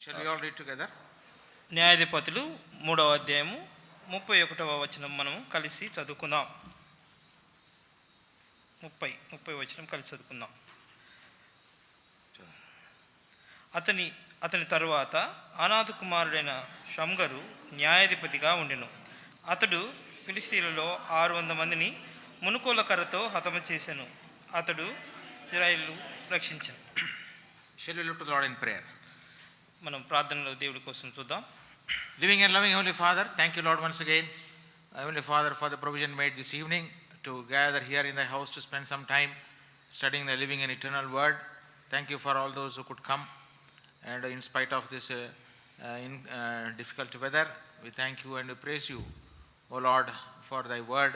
Shall we all read together? న్యాయాధిపతులు 3వ అధ్యాయము 31వ వచనం మనం కలిసి చదువుకుందాం. 30 వచనం కలిసి చదువుకుందాం. అతని తరువాత అనాథ కుమారుడైన షమ్గరు న్యాయాధిపతిగా ఉండెను. అతడు ఫిలిస్తీన్లలో 600 మందిని మునుకోల కర్రతో హతము చేసెను. అతడు ఇశ్రాయేలు రక్షించాడు. Shall we look to the Lord in prayer? మనం ప్రార్థనలో దేవుడి కోసం చూద్దాం. Living and loving Heavenly Father, thank you Lord once again, Heavenly Father, for the provision made this evening to gather here in thy house to spend some time studying the living and eternal word. Thank you for all those who could come, and in spite of this difficult weather, we thank you and we praise you, O Lord, for thy word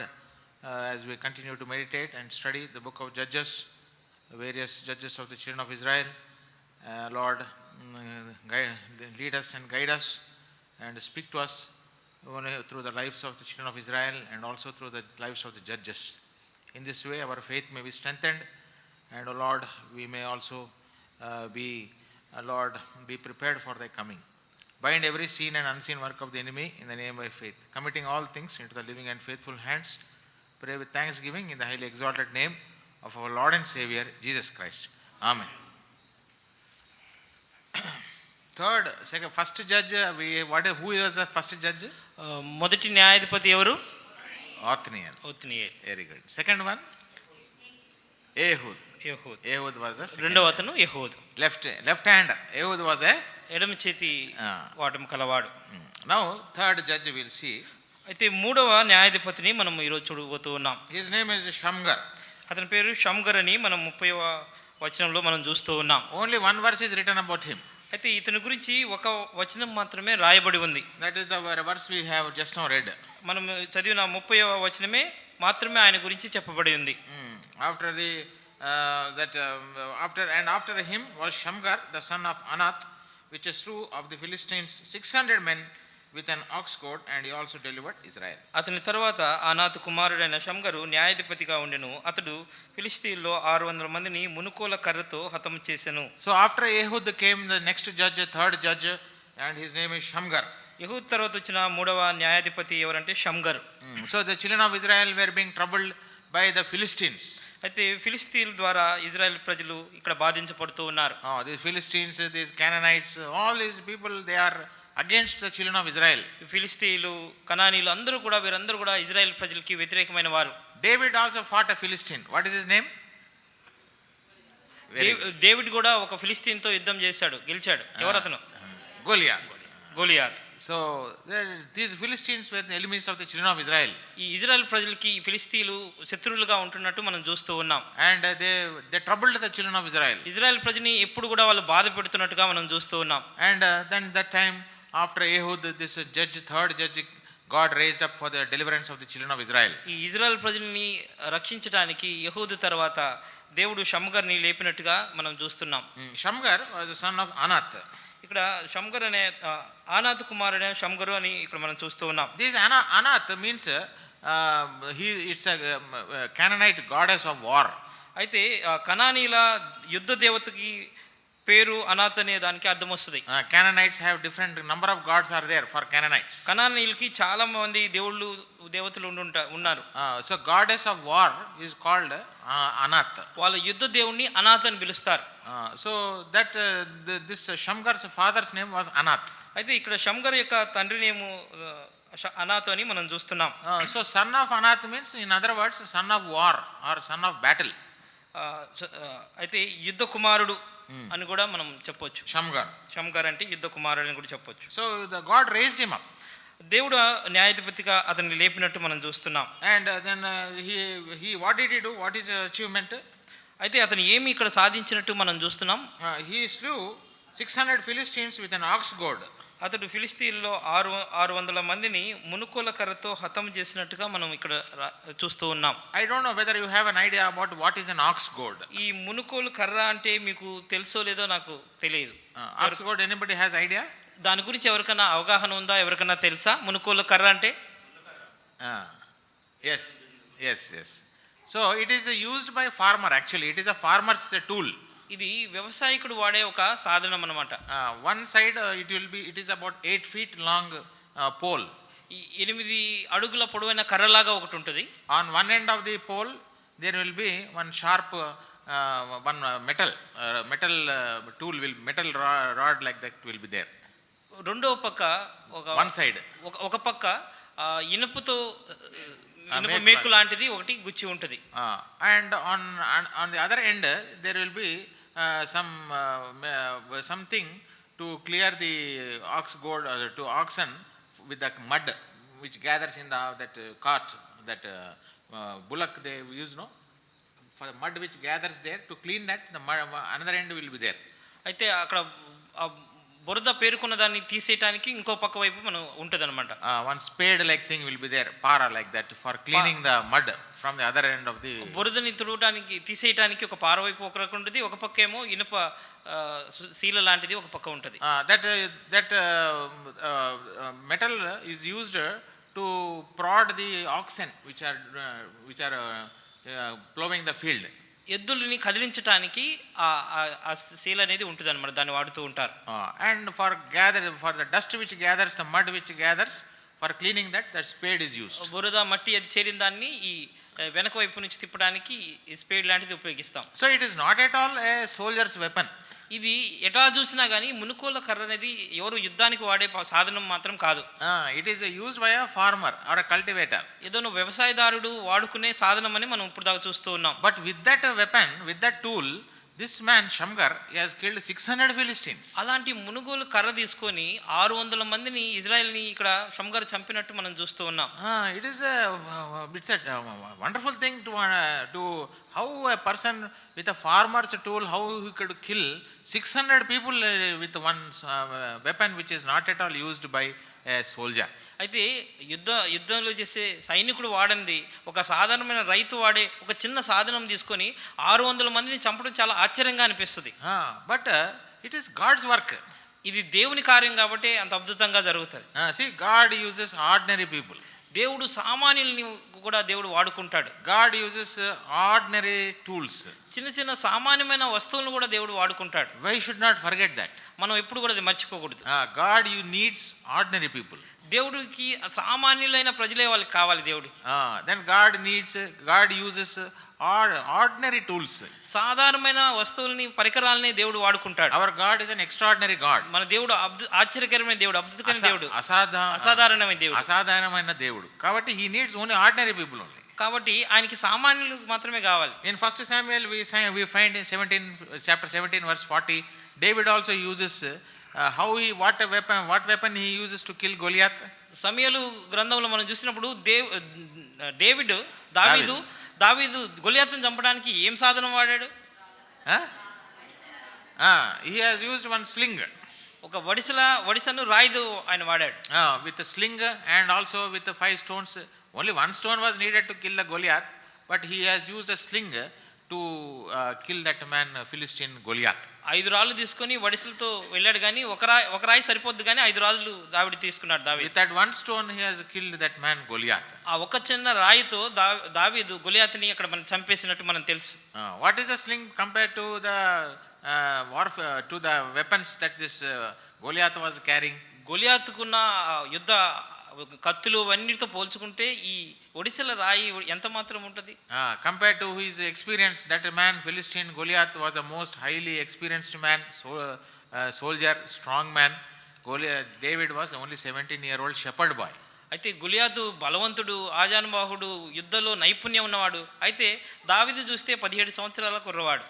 as we continue to meditate and study the book of Judges, various judges of the children of Israel. Lord, lead us and guide us and speak to us through the lives of the children of Israel and also through the lives of the judges. In this way our faith may be strengthened, and O Lord, we may also be prepared for thy coming. Bind every seen and unseen work of the enemy in the name of faith, committing all things into the living and faithful hands. Pray with thanksgiving in the highly exalted name of our Lord and Savior Jesus Christ. Amen. First judge, who is the first judge? మొదటి న్యాయాధిపతి ఎవరు? Othniel. Very good. Second one? Ehud. Ehud was the second. రెండవ అతను యెహూదు. Left hand. Ehud was a ఎడమ చేతి వాటం కలవాడు. Now third judge we'll see. అయితే మూడవ న్యాయాధిపతిని మనం ఈరోజు చూడబోతూ ఉన్నాం. His name is Shamgar. అతని పేరు షమ్గర్ అని మనం 30వ వచనంలో మనం చూస్తూ ఉన్నాం. Only one verse is written about him. అయితే ఇతని గురించి ఒక వచనం మాత్రమే రాయబడి ఉంది. That is the verse we have just now read. మనం చదివిన 30వ వచనమే మాత్రమే ఆయన గురించి చెప్పబడి ఉంది. After him was Shamgar the son of Anath, which slew of the Philistines 600 men with an ox goad, and he also delivered Israel. అతని తర్వాత అనాథ కుమారుడైన షమ్గరు న్యాయాధిపతిగా ఉండెను. అతడు ఫిలిస్తీన్లో 600 మందిని మునుకోల కర్రతో హతము చేసెను. So after Ehud came the next judge, third judge, and his name is Shamgar. యెహూదు తర్వాత వచ్చిన మూడవ న్యాయాధిపతి ఎవరంటే షమ్గర్. So the children of Israel were being troubled by the Philistines. అయితే ఫిలిస్తీన్ ద్వారా ఇజ్రాయెల్ ప్రజలు ఇక్కడ బాధించబడుతూ ఉన్నారు. These Philistines, these Canaanites, all these people, they are against the children of Israel. ఫిలిస్తీన్లు, కనానీయులు అందరూ కూడా వీరందరూ కూడా ఇజ్రాయెల్ ప్రజలకి వ్యతిరేకమైన వారు. David also fought a Philistine. What is his name? David కూడా ఒక ఫిలిస్తీన్తో యుద్ధం చేశాడు, గెలిచాడు. ఎవరు అతను? Goliath. So these Philistines were the enemies of the children of Israel. ఈ ఇజ్రాయెల్ ప్రజలకి ఫిలిస్తీన్లు శత్రువులుగా ఉంటున్నట్టు మనం చూస్తూ ఉన్నాం. And they troubled the children of Israel. Israel ప్రజని ఎప్పుడు కూడా వాళ్ళు బాధ పెడుతున్నట్టుగా మనం చూస్తూ ఉన్నాం. And then that time after Ehud, this third judge, God raised up for the deliverance of the children of Israel. ఈ ఇజ్రాయెల్ ప్రజల్ని రక్షించడానికి యెహూదు తర్వాత దేవుడు షమ్గర్ని లేపినట్టుగా మనం చూస్తున్నాం. Shamgar was the son of Anath. ఇక్కడ షమ్గర్ అనే అనాథ కుమారుడైన షమ్గరు అని ఇక్కడ మనం చూస్తూ ఉన్నాం. This Anath means it's a Canaanite goddess of war. అయితే కనానీల యుద్ధ దేవతకి పేరు అనాథ్ అనే దానికి అర్థం వస్తుంది. Canaanites have different number of gods are there for Canaanites. కనానీయులకి చాలా మంది దేవతలు ఉన్నారు. So goddess of war is called Anath. వాళ్ళ యుద్ధ దేవుణ్ణి అనాథ్ అని పిలుస్తారు. So that this Shamgar's father's name was Anath. అయితే ఇక్కడ షమ్గర్ యొక్క తండ్రి నేము అనాథ్ అని మనం చూస్తున్నాం. So son of Anath means, in other words, son of war or son of battle. అయితే యుద్ధ కుమారుడు అని కూడా మనం చెప్పొచ్చు. షమ్గర్ అంటే యుద్ధ కుమారుడు అని కూడా చెప్పొచ్చు. So the God raised him up. దేవుడు న్యాయాధిపతిగా అతన్ని లేపినట్టు మనం చూస్తున్నాం. And then he what did he do? What is his achievement? అయితే అతను ఏమి ఇక్కడ సాధించినట్టు మనం చూస్తున్నాం. He slew 600 Philistines with an ox goad. అతడు ఫిలిస్తీన్లో 600 మందిని మునుకోల కర్రతో హతం చేసినట్టుగా మనం ఇక్కడ చూస్తూ ఉన్నాం. I don't know whether you have an idea about what is an ox goad. ఈ మునుకోలు కర్ర అంటే మీకు తెలుసో లేదో నాకు తెలియదు. Ox goad, anybody has idea? దాని గురించి ఎవరికైనా అవగాహన ఉందా? ఎవరికైనా తెలుసా మునుకోల కర్ర అంటే? Yes. So it is used by farmer. Actually it is a farmer's tool. ఇది వ్యవసాయకుడు వాడే ఒక సాధనం అన్నమాట. One side it is about 8 feet long pole. ఈ 8 అడుగుల పొడవైన కర్రలాగా ఒకటి ఉంటుంది. On one end of the pole there will be one sharp one metal rod like that will be there. రెండో పక్క One side. ఒక పక్క ఇనుప మేకు లాంటిది ఒకటి గుచ్చి ఉంటుంది. And on the other end there will be something to clear the oxen with the mud which gathers in that cart, that bullock they use, no, for the mud which gathers there, to clean that the mud, another end will be there. అయితే అక్కడ బురద పేరుకున్న దాన్ని తీసేయడానికి ఇంకో పక్క వైపు మనం ఉంటదన్నమాట. One spade like thing will be there, para like that, for cleaning the mud from the other end of the. బురదని తుడవడానికి తీసేయడానికి ఒక పార వైపు ఒక రకం ఉంటుంది, ఒక పక్క ఏమో ఇనుప శీల లాంటిది ఒక పక్క ఉంటుంది. That metal is used to prod the oxen which are plowing the field. ఎద్దుల్ని కదిలించడానికి ఆ శీల అనేది ఉంటుంది అన్నమాట, దాన్ని వాడుతూ ఉంటారు. And for the dust which gathers, the mud which gathers, for cleaning that spade is used. బురద మట్టి అది చేరిన దాన్ని ఈ వెనక వైపు నుంచి తిప్పడానికి ఈ స్పేడ్ లాంటిది ఉపయోగిస్తాం. So it is not at all a soldier's weapon. ఇది ఎటా చూసినా కానీ మునుకోల కర్ర అనేది ఎవరు యుద్ధానికి వాడే సాధనం మాత్రం కాదు. It is used by a farmer or a cultivator. ఏదో వ్యవసాయదారుడు వాడుకునే సాధనం అని మనం ఇప్పుడు దాకా చూస్తూ ఉన్నాం. But with that weapon, with that tool, this man Shamgar, he has killed 600 Philistines. అలాంటి మునుగోలు కర్ర తీసుకొని 600 మందిని ఇజ్రాయెల్ని ఇక్కడ షమ్గర్ చంపినట్టు మనం చూస్తూ ఉన్నాం. It's a wonderful thing to how a person with a farmer's tool, how he could kill 600 people with one weapon which is not at all used by a soldier. అయితే యుద్ధంలో చేసే సైనికుడు వాడింది ఒక సాధారణమైన రైతు వాడే ఒక చిన్న సాధనం తీసుకొని 600 మందిని చంపడం చాలా ఆశ్చర్యంగా అనిపిస్తుంది. But it is God's work. ఇది దేవుని కార్యం కాబట్టి అంత అద్భుతంగా జరుగుతుంది. See, God uses ordinary people. దేవుడు సామాన్యుల్ని కూడా దేవుడు వాడుకుంటాడు. God uses ordinary tools. చిన్న చిన్న సామాన్యమైన వస్తువులను కూడా దేవుడు వాడుకుంటాడు. Why should not forget that? మనం ఎప్పుడు కూడా అది మర్చిపోకూడదు. God needs ordinary people. దేవుడికి సామాన్యులైన ప్రజలే వాళ్ళకి కావాలి దేవుడికి. Then God uses ordinary tools. సాధారణమైన వస్తువుల్ని పరికరాలని దేవుడు వాడుకుంటాడు. Our God is an extraordinary God. మన దేవుడు ఆశ్చర్యకరమైన దేవుడు, అద్భుతకరమైన దేవుడు, అసాధారణమైన దేవుడు. కాబట్టి he needs only ordinary people only. కాబట్టి ఆయనకి సామాన్యులు మాత్రమే కావాలి. In 1 Samuel we find in chapter 17 verse 40, David also uses what weapon he uses to kill Goliath. సమూయేలు గ్రంథంలో మనం చూసినప్పుడు దావీదు గొలియాతును చంపడానికి ఏం సాధనం వాడాడు? He has used one sling. ఒక వడిసను రాయిదు ఆయన వాడాడు. With a sling and also with the 5 stones. Only 1 stone was needed to kill the Goliath, but he has used a sling to kill that man Philistine Goliath. 5 రాళ్ళు తీసుకొని వడిసలతో వెళ్ళాడు, కానీ ఒక రాయి సరిపోద్దు, కానీ 5 రాళ్ళు దావీదు తీసుకున్నాడు. With that 1 stone he has killed that man Goliath. ఆ ఒక చిన్న రాయితో దావీదు గొలియాతుని అక్కడ మనం చంపేసినట్టు మనం తెలుసు. What is a sling compared to the warfare, to the weapons that this Goliath was carrying? గొలియాతుకున్న యుద్ధ కత్తులు అన్నిటితో పోల్చుకుంటే ఈ ఒడిశల రాయి ఎంత మాత్రం ఉంటుంది? Compared to his experience, that man Philistine Goliath was the most highly experienced man, soldier, strong man. David was only 17-year-old shepherd boy. అయితే గొలియాతు బలవంతుడు, ఆజానుబాహుడు, యుద్ధంలో నైపుణ్యం ఉన్నవాడు. అయితే దావీదు చూస్తే 17 సంవత్సరాల కుర్రవాడు.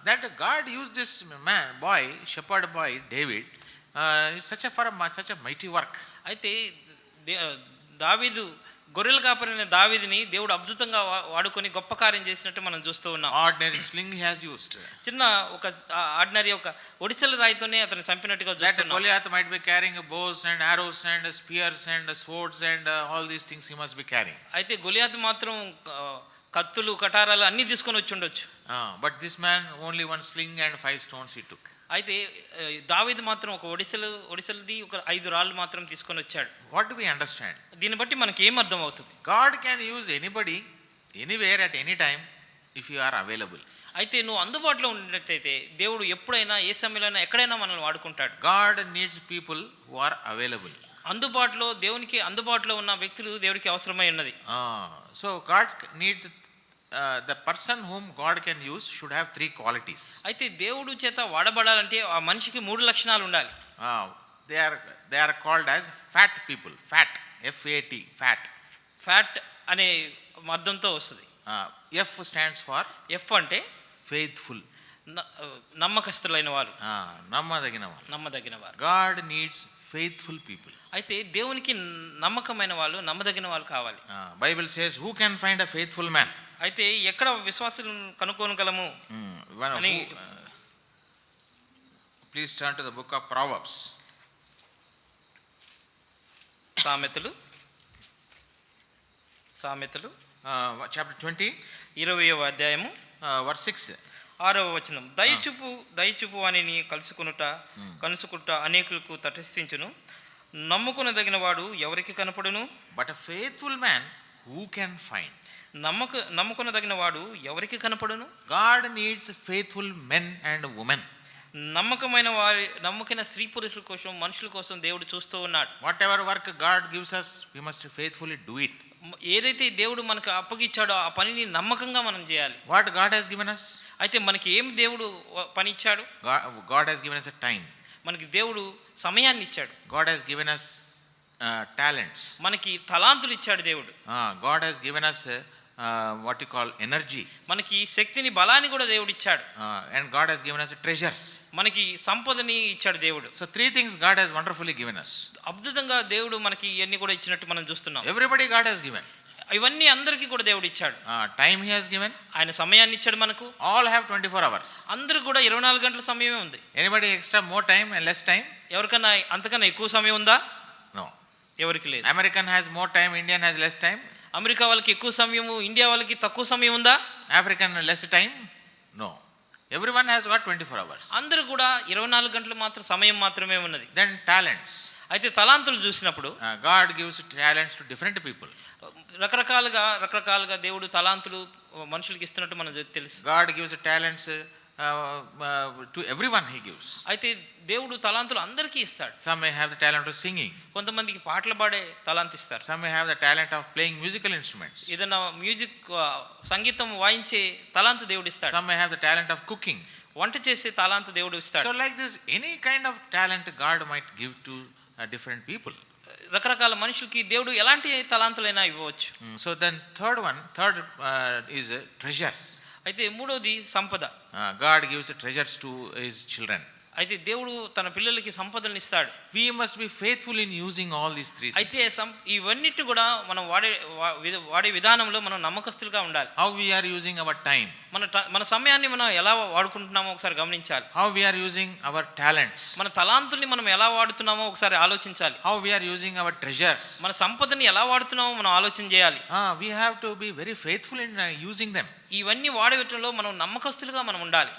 That God used this man, boy, shepherd boy David, it's such a mighty work. అయితే దావీదు గొర్రెల కాపరైన దావీదుని దేవుడు అద్భుతంగా వాడుకొని గొప్ప కార్యం చేసినట్టు మనం చూస్తూ ఉన్నాం. Ordinary sling he has used. చిన్న ఒక ఆర్డినరీ ఒక ఒడిసెల రాయితోనే అతను చంపినట్టుగా చూస్తున్నాం. Goliath might be carrying bows and arrows and spears and swords and all these things he must be carrying. అయితే గొలియాతు మాత్రం కత్తులు, కటారాలు అన్ని తీసుకొని వచ్చి ఉండొచ్చు. But this man only 1 sling and 5 stones he took. అయితే దావీదు మాత్రం ఒక ఒడిసెలది ఒక 5 రాళ్ళు మాత్రం తీసుకొని వచ్చాడు. What do we understand? దీన్ని బట్టి మనకి ఏం అర్థం అవుతుంది? God can use anybody, anywhere, at any time if you are available. అయితే నువ్వు అందుబాటులో ఉన్నట్టయితే దేవుడు ఎప్పుడైనా ఏ సమయంలో ఎక్కడైనా మనల్ని వాడుకుంటాడు. God needs people who are available. అందుబాటులో దేవునికి అందుబాటులో ఉన్న వ్యక్తులు దేవుడికి అవసరమై ఉన్నది. So God needs the person whom God can use should have 3 qualities. అయితే దేవుడు చేత వాడబడాలంటే ఆ మనిషికి 3 లక్షణాలు ఉండాలి. They are called as fat people. Fat, FAT, fat. Fat అనే అర్థంతో వస్తుంది. F stands for ఎఫ్ అంటే faithful. నమ్మకస్తులైన వారు, నమ్మదగిన వారు. వారు. God needs faithful people. అయితే దేవునికి నమ్మకమైన వాళ్ళు, నమ్మదగిన వాళ్ళు కావాలి. Bible says, who can find a faithful man? అయితే ఎక్కడ విశ్వాసులను కనుక్కోగలము అని Please turn to the book of Proverbs. సామెతలు Chapter 20, 20వ అధ్యాయము verse 6. 6వ వచనం. దయచూపు వానిని కలుసుకుంట అనేకులకు తటస్థించును, నమ్ముకొనదగిన వాడు ఎవరికి కనపడును. But a faithful man who can find? నమ్ముకొనదగిన వాడు ఎవరికి కనపడును. God needs faithful men and women. నమ్మకమైన స్త్రీ పురుషుల కోసం, మనుషుల కోసం దేవుడు చూస్తూ ఉన్నాడు. Whatever work God gives us, we must faithfully do it. ఏదైతే దేవుడు మనకు అప్పగిచ్చాడో ఆ పనిని నమ్మకంగా మనం చేయాలి. What God has given us? అయితే మనకి ఏం దేవుడు పని ఇచ్చాడు? God has given us a time. మనకి దేవుడు సమయాన్ని ఇచ్చాడు. God has given us talents. మనకి తలాంతులు ఇచ్చాడు దేవుడు. God has given us what you call energy. మనకి శక్తిని, బలాన్ని కూడా దేవుడు ఇచ్చాడు. And God has given us treasures. మనకి సంపదని ఇచ్చాడు దేవుడు. So 3 things God has wonderfully given us. అద్భుతంగా దేవుడు మనకి ఇవన్నీ కూడా ఇచ్చినట్టు మనం చూస్తున్నాం. Everybody God has given. ఇవన్నీ అందరికీ కూడా దేవుడు ఇచ్చాడు. Time he has given. ఆయన సమయాన్ని ఇచ్చాడు మనకు. All have 24 hours. అందరూ కూడా 24 గంటల సమయమే ఉంది. Anybody extra more time and less time? ఎవరికన్నా అంతకన్నా ఎక్కువ సమయం ఉందా? No. ఎవరికి లేదు. American has more time, Indian has less time. America వాళ్ళకి ఎక్కువ సమయము, ఇండియా వాళ్ళకి తక్కువ సమయం ఉందా? African less time? No. Everyone has got 24 hours. అందరూ కూడా 24 గంటలు సమయం మాత్రమే ఉన్నది. Then talents. అయితే తలాంతులు చూసినప్పుడు God gives talents to different people. రకరకాలుగా దేవుడు తలాంతులు మనుషులకి ఇస్తున్నట్టు మనకు తెలుసు. God gives talents to everyone he gives. అయితే దేవుడు తలాంతులు అందరికీ ఇస్తాడు. Some may have the talent of singing. కొంతమందికి పాటలు పాడే తలాంత్ ఇస్తారు. Some may have the talent of playing musical instruments. ఏదైనా సంగీతం వాయించే తలాంతు దేవుడు ఇస్తాడు. Some may have the talent of cooking. వంట చేసే తలాంతు దేవుడు ఇస్తాడు. So like this, any kind of talent God might give to different people. రకరకాల మనుషులకి దేవుడు ఎలాంటి తలాంతులైనా ఇవ్వవచ్చు. So then third is treasures. అయితే మూడోది సంపద. God gives treasures to his children. అయితే దేవుడు తన పిల్లలకి సంపదలను ఇస్తాడు. We must be faithful in using all these 3 things. అయితే ఇవన్నిటిని కూడా మనం వాడే విధానంలో మనం నమ్మకస్తులుగా ఉండాలి. How we are using our time. మన సమయాన్ని మనం ఎలా వాడుకుంటున్నామో ఒకసారి గమనించాలి. How we are using our talents. మన తలాంతుల్ని మనం ఎలా వాడుతున్నామో ఒకసారి ఆలోచించాలి. How we are using our treasures. మన సంపదని ఎలా వాడుతున్నామో మనం ఆలోచన చేయాలి. We have to be very faithful in using them. ఇవన్నీ వాడేవిటంలో మనం నమ్మకస్తులుగా మనం ఉండాలి.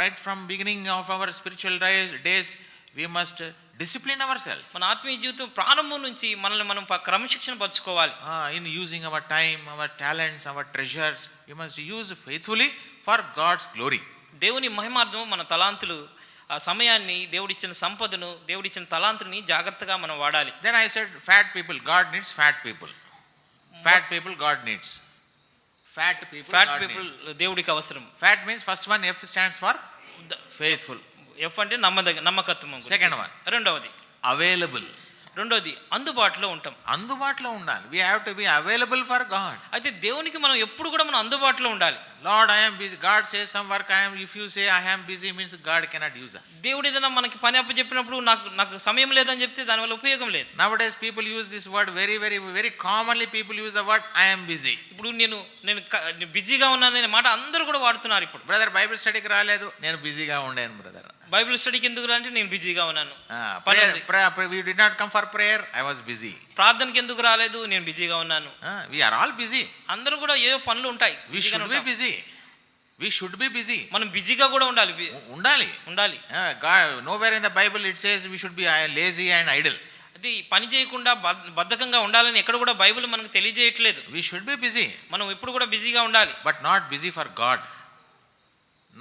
Right from beginning of our spiritual days we must discipline ourselves. మన ఆత్మీయ జీవితం ప్రారంభం నుంచి మనల్ని మనం క్రమశిక్షణ పరచుకోవాలి. In using our time, our talents, our treasures, we must use faithfully for God's glory. దేవుని మహిమార్థం మన తలాంతులు, ఆ సమయాన్ని, దేవుడిచ్చిన సంపదను, దేవుడిచ్చిన తలాంతుని జాగ్రత్తగా మనం వాడాలి. Then I said fat people, God needs fat people. Fat people God needs. Fat people దేవుడికి అవసరం. Fat means first one F stands for faithful. F అంటే నమ్మకత్వం. Second one రెండవది available. రెండోది అందుబాటులో ఉంటాం. అందుబాటులో ఉండాలి. We have to be available for God. అయితే దేవునికి మనం ఎప్పుడు కూడా మనం అందుబాటులో ఉండాలి. Lord, I am busy. God says some work if you say I am busy means God cannot use us. దేవుడు ఏదైనా మనకి పని అప్పచెప్పినప్పుడు నాకు సమయం లేదని చెప్తే దానివల్ల ఉపయోగం లేదు. Nowadays people use this word very commonly. People use the word I am busy. ఇప్పుడు నేను బిజీగా ఉన్నాను అనే మాట అందరూ కూడా వాడుతున్నారు ఇప్పుడు. బ్రదర్ బైబిల్ స్టడీకి రాలేదు, నేను బిజీగా ఉండాను బ్రదర్. బైబిల్ స్టడీకి ఎందుకు రా అంటే నేను బిజీగా ఉన్నాను. We did not come for prayer, I was busy. ప్రార్థనకి ఎందుకు రాలేదు, నేను బిజీగా ఉన్నాను. We are all busy. అందరూ కూడా ఏవో పనులు ఉంటాయి. We should be busy. మనం బిజీగా కూడా ఉండాలి. Nowhere in the Bible it says we should be lazy and idle. అది పని చేయకుండా బద్ధకంగా ఉండాలని ఎక్కడ కూడా బైబిల్ మనకు తెలియజేయట్లేదు. We should be busy. మనం ఎప్పుడు కూడా బిజీగా ఉండాలి. But not busy for God.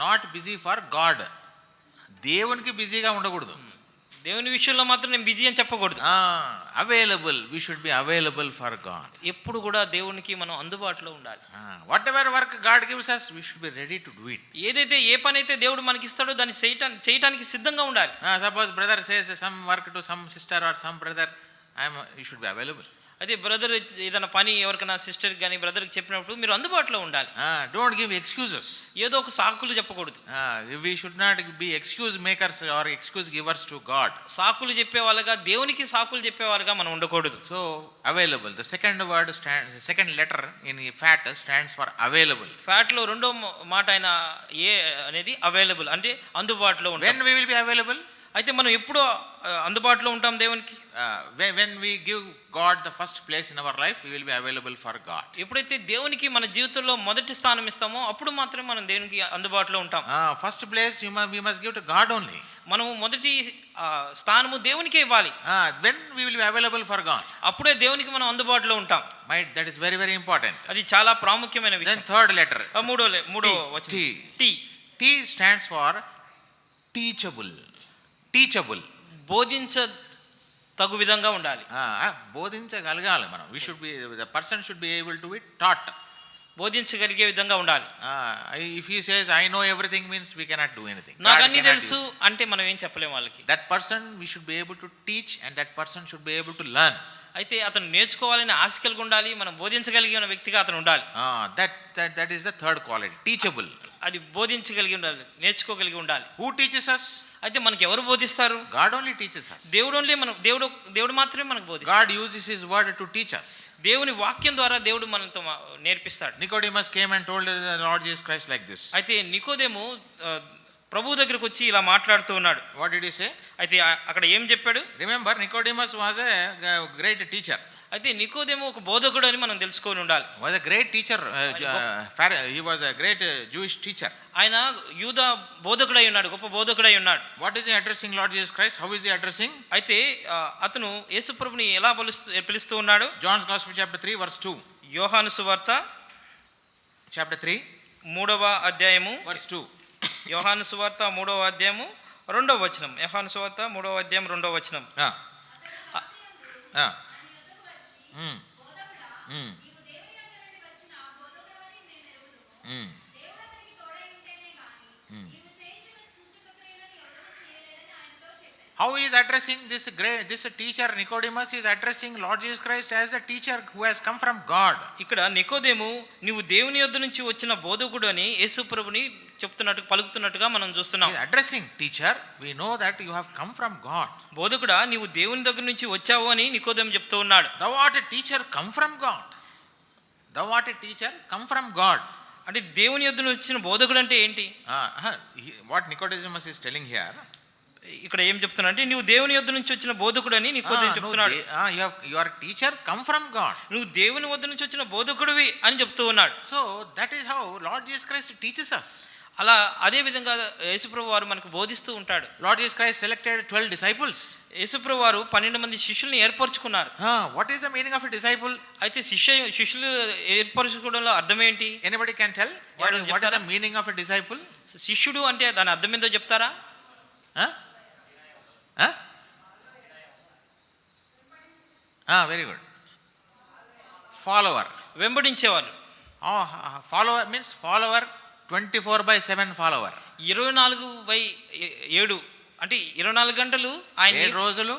Not busy for God. దేవునికి బిజీగా ఉండకూడదు. దేవుని విషయంలో మాత్రం నేను బిజీ అని చెప్పకూడదు. Available, we should be available for God. ఎప్పుడు కూడా దేవునికి మనం అందుబాటులో ఉండాలి. What ever work God gives us, we should be ready to do it. ఏదైతే ఏ పని అయితే దేవుడు మనకి ఇస్తాడో దాన్ని చేయటానికి సిద్ధంగా ఉండాలి. Suppose brother says some work to some sister or some brother, you should be available. అదే బ్రదర్ ఏదైనా పని ఎవరికైనా సిస్టర్కి కానీ బ్రదర్కి చెప్పినప్పుడు మీరు అందుబాటులో ఉండాలి. Don't give excuses. ఏదో ఒక సాకులు చెప్పకూడదు. We should not be excuse makers or excuse givers to God. సాకులు చెప్పేవాళ్ళగా దేవునికి సాకులు చెప్పేవాళ్ళగా మనం ఉండకూడదు. So available, the second letter in FAT stands for available. Fat లో రెండో మాట అయిన ఏ అనేది అవైలబుల్ అంటే అందుబాటులో ఉంటాం. When we will be available? అయితే మనం ఎప్పుడు అందుబాటులో ఉంటాం దేవునికి? When we give God the first place in our life, we will be available for God. ఎప్పుడైతే దేవునికి మన జీవితంలో మొదటి స్థానం ఇస్తామో అప్పుడు మాత్రమే మనం దేవునికి అందుబాటులో ఉంటాం. First place we must give to God only. మనము మొదటి స్థానము దేవునికే ఇవ్వాలి. When we will be available for God, అప్పుడే దేవునికి మనం అందుబాటులో ఉంటాం. That is very very important. అది చాలా ప్రాముఖ్యమైన విషయం. Then third letter, మూడో వచనం T. T stands for teachable. బోధించ తగు విధంగా ఉండాలి. బోధించగలగాలి మనం. The person should be able to be taught. బోధించగలిగే విధంగా ఉండాలి. If he says I know everything, means we cannot do anything. నాకు అన్ని తెలుసు అంటే మనం ఏం చెప్పలేం వాళ్ళకి. That person we should be able to teach, and that person should be able to learn. అయితే అతను నేర్చుకోవాలని ఆశ కలిగి ఉండాలి. మనం బోధించగలిగిన వ్యక్తిగా అతను ఉండాలి. That is the third quality, teachable. అది బోధించగలిగి ఉండాలి, నేర్చుకోగలిగి ఉండాలి. Who teaches us? అయితే మనకి ఎవరు బోధిస్తారు? God only teaches us. దేవుడు మాత్రమే మనకు బోధిస్తాడు. God uses his word to teach us. దేవుని వాక్యం ద్వారా దేవుడు మనతో నేర్పిస్తాడు. Nicodemus came and told the Lord Jesus Christ like this. అయితే నికోదేము ప్రభు దగ్గరికి వచ్చి ఇలా మాట్లాడుతూ ఉన్నాడు. What did he say? అయితే అక్కడ ఏం చెప్పాడు? Remember, Nicodemus was a great teacher. అయితే నికోదేము ఒక బోధకుడు అని మనం తెలుసుకొని ఉండాలి. Was a great teacher. He was a great Jewish teacher. ఆయన యూదా బోధకుడై ఉన్నాడు, గొప్ప బోధకుడై ఉన్నాడు. What is he addressing Lord Jesus Christ? How is he addressing? అయితే అతను యేసు ప్రభుని ఎలా పిలుస్తూ ఉన్నాడు? John's Gospel chapter 3 verse 2. యోహాను సువార్త chapter 3 3వ అధ్యాయము verse 2. యోహాను సువార్త 3వ అధ్యాయము 2వ వచనం. యోహాను సువార్త 3వ అధ్యాయం 2వ వచనం. How he is addressing this teacher Nicodemus is addressing Lord Jesus Christ as a teacher who has come from God. ఇక్కడ నికోదేము నీవు దేవుని యొద్ద నుంచి వచ్చిన బోధకుడు అని యేసు ప్రభుని పలుకుతున్నట్టుగా మనం చూస్తున్నాం. Addressing teacher, we know that you have come from God. బోధకుడా నీవు దేవుని దగ్గర నుంచి వచ్చావు అని నికోదేము చెప్తూ ఉన్నాడు. Thou art a teacher come from God. Thou art a teacher come from God. అంటే దేవుని యొద్ద నుంచి వచ్చిన బోధకుడు అంటే ఏంటి? What Nicodemus is telling here, ఇక్కడ ఏం చెప్తున్నా అంటే నువ్వు దేవుని యొద్ద నుంచి వచ్చిన బోధకుడు అని నికోదేము చెప్తున్నాడు. you are a teacher come from God. నువ్వు దేవుని వద్ద నుంచి వచ్చిన బోధకుడివి అని చెప్తూ ఉన్నాడు. So that is how Lord Jesus Christ teaches us. అలా అదే విధంగా యేసుప్రభు వారు మనకు బోధిస్తూ ఉంటాడు. Lord Jesus Christ selected 12 disciples. యేసుప్రభు వారు 12 మంది శిష్యుల్ని ఏర్పరచుకున్నారు. What is the meaning of a disciple? అయితే శిష్యులు ఏర్పరచుకోవడంలో అర్థం ఏంటి? Anybody can tell? What is the meaning of a disciple? శిష్యుడు అంటే దాని అర్థం ఏందో చెప్తారా? Very good. Follower. వెంబడించేవాళ్ళు. Follower means follower 24/7 follower. 24/7 అంటే 24 గంటలు ఆయన 7 రోజులు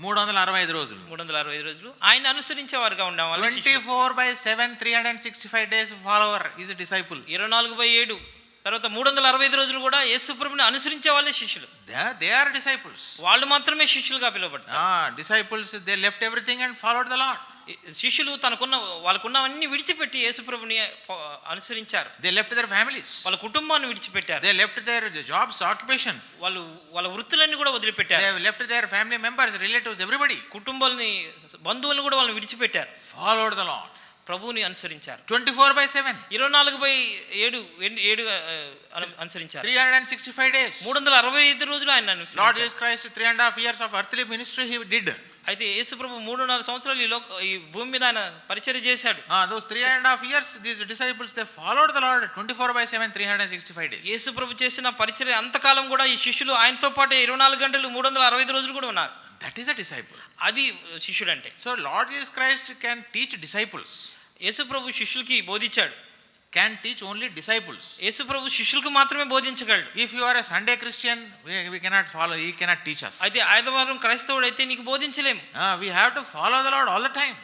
365 రోజులు 365 రోజులు ఆయన అనుసరించేవారుగా ఉండేవాళ్ళు. 24/7 365 days follower is a disciple. 24/7 తర్వాత 365 రోజులు కూడా యేసు ప్రభువుని అనుసరించే వాళ్ళే శిష్యులు. They are disciples. వాళ్ళు మాత్రమే శిష్యులుగా పిలువబడతారు. Disciples, they left everything and followed the Lord. శిష్యులు వాళ్ళకున్నవన్నీ విడిచిపెట్టి యేసు ప్రభువుని అనుసరించారు. They left their families. వాళ్ళ కుటుంబాన్ని విడిచిపెట్టారు. They left their jobs, occupations. వాళ్ళ వృత్తులన్నీ కూడా వదిలిపెట్టారు. They left their family members, relatives, everybody. కుటుంబాలని బంధువులను కూడా వాళ్ళని విడిచిపెట్టారు. Followed the Lord. ప్రభువుని అనుసరించారు. 24/7. 24/7 అనుసరించారు. 365 days. 365 రోజులు ఆయన Lord అనుసరించారు. Jesus Christ 3.5 years of earthly ministry he did. అయితే యేసు ప్రభు 3.5 సంవత్సరాలు ఈ భూమి మీద ఆయన పరిచర్య చేశాడు. Those 3.5 years these disciples they followed the Lord 24/7 365 days. యేసు ప్రభు చేసిన పరిచర్య అంతకాలం కూడా ఈ శిష్యులు ఆయనతో పాటు 24 గంటలు 365 రోజులు కూడా ఉన్నారు. That is a disciple. అది శిష్యుడు అంటే. So Lord Jesus Christ can teach disciples. యేసు ప్రభు శిష్యులకి బోధించాడు. Can teach only disciples. యేసు ప్రభు శిష్యులకు మాత్రమే బోధించగలడు. If you are a Sunday Christian, we cannot follow. He cannot teach us. అయితే ఆదివారం క్రైస్తవుడు అయితే నీకు బోధించలేము. We have to follow the Lord all the time.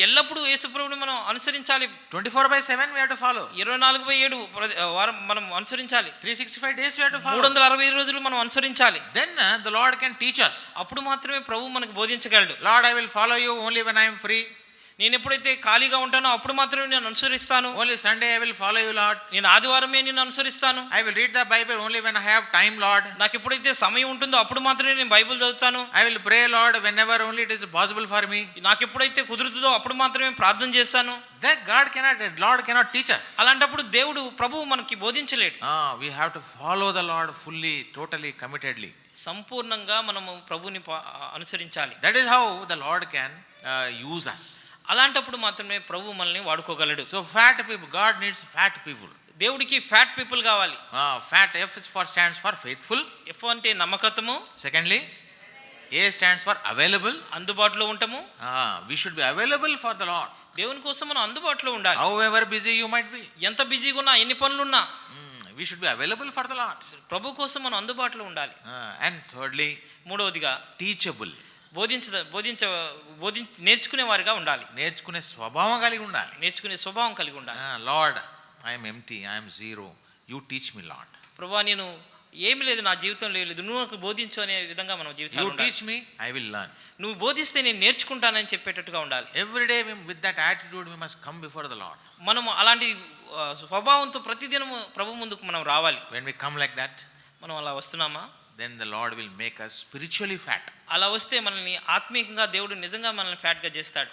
ఎల్లప్పుడూ యేసు ప్రభువుని మనం అనుసరించాలి. 24/7 we have to follow. 24/7 వారం మనం అనుసరించాలి. 365 days we have to follow. 365 రోజులు మనం అనుసరించాలి. Then the Lord can teach us. అప్పుడు మాత్రమే ప్రభువు మనకు బోధించగలడు. Lord, I will follow you only when I am free. నేను ఎప్పుడైతే ఖాళీగా ఉంటానో అప్పుడు మాత్రమే నేను అనుసరిస్తాను. Only Sunday I will follow you, Lord. నేను ఆదివారమే నేను అనుసరిస్తాను. I will read the Bible only when I have time, Lord. నాకు ఎప్పుడైతే సమయం ఉంటుందో అప్పుడు మాత్రమే నేను బైబిల్ చదువుతాను. I will pray, Lord, whenever only it is possible for me. నాకు ఎప్పుడైతే కుదురుతుందో అప్పుడు మాత్రమే ప్రార్థన చేస్తాను. That Lord cannot teach us. అలాంటప్పుడు దేవుడు ప్రభువు మనకి బోధించలేడు. We have to follow the Lord fully, totally, committedly. సంపూర్ణంగా మనము ప్రభువుని అనుసరించాలి. That is how the Lord can use us. అలాంటప్పుడు మాత్రమే ప్రభువు మనల్ని వాడుకోగలడు. So fat people, God needs fat people. దేవుడికి ఫ్యాట్ పీపుల్ కావాలి. Fat F stands for faithful. F అంటే నమ్మకత్వము. Secondly, A stands for available. అందుబాటులో ఉంటాము. We should be available for the Lord. దేవుని కోసం మనం అందుబాటులో ఉండాలి. However busy you might be. ఎంత బిజీగా ఉన్నా ఎన్ని పనులున్నా we should be available for the Lord. ప్రభు కోసం మనం అందుబాటులో ఉండాలి. And thirdly, మూడవదిగా teachable. నేర్చుకునే వారిగా ఉండాలి. నేర్చుకునే స్వభావం కలిగి ఉండాలి. నేర్చుకునే స్వభావం కలిగి ఉండాలి. Lord, I am empty, I am zero. You teach me, Lord. ప్రభువా నేను ఏమీ లేదు, నా జీవితంలో లేదు, నువ్వు నాకు బోధించు అనే విధంగా మనం జీవితంలో ఉండాలి. You teach me, I will learn. నువ్వు బోధిస్తే నేను నేర్చుకుంటానని చెప్పేటట్టుగా ఉండాలి. Every day with that attitude we must come before the Lord. మనం అలాంటి స్వభావంతో ప్రతిదినము ప్రభు ముందుకు మనం రావాలి. When we come like that, మనం అలా వస్తున్నామా, then the Lord will make us spiritually fat. అలా వస్తే మనల్ని ఆత్మీయంగా దేవుడు నిజంగా మనల్ని ఫ్యాట్ గా చేస్తాడు.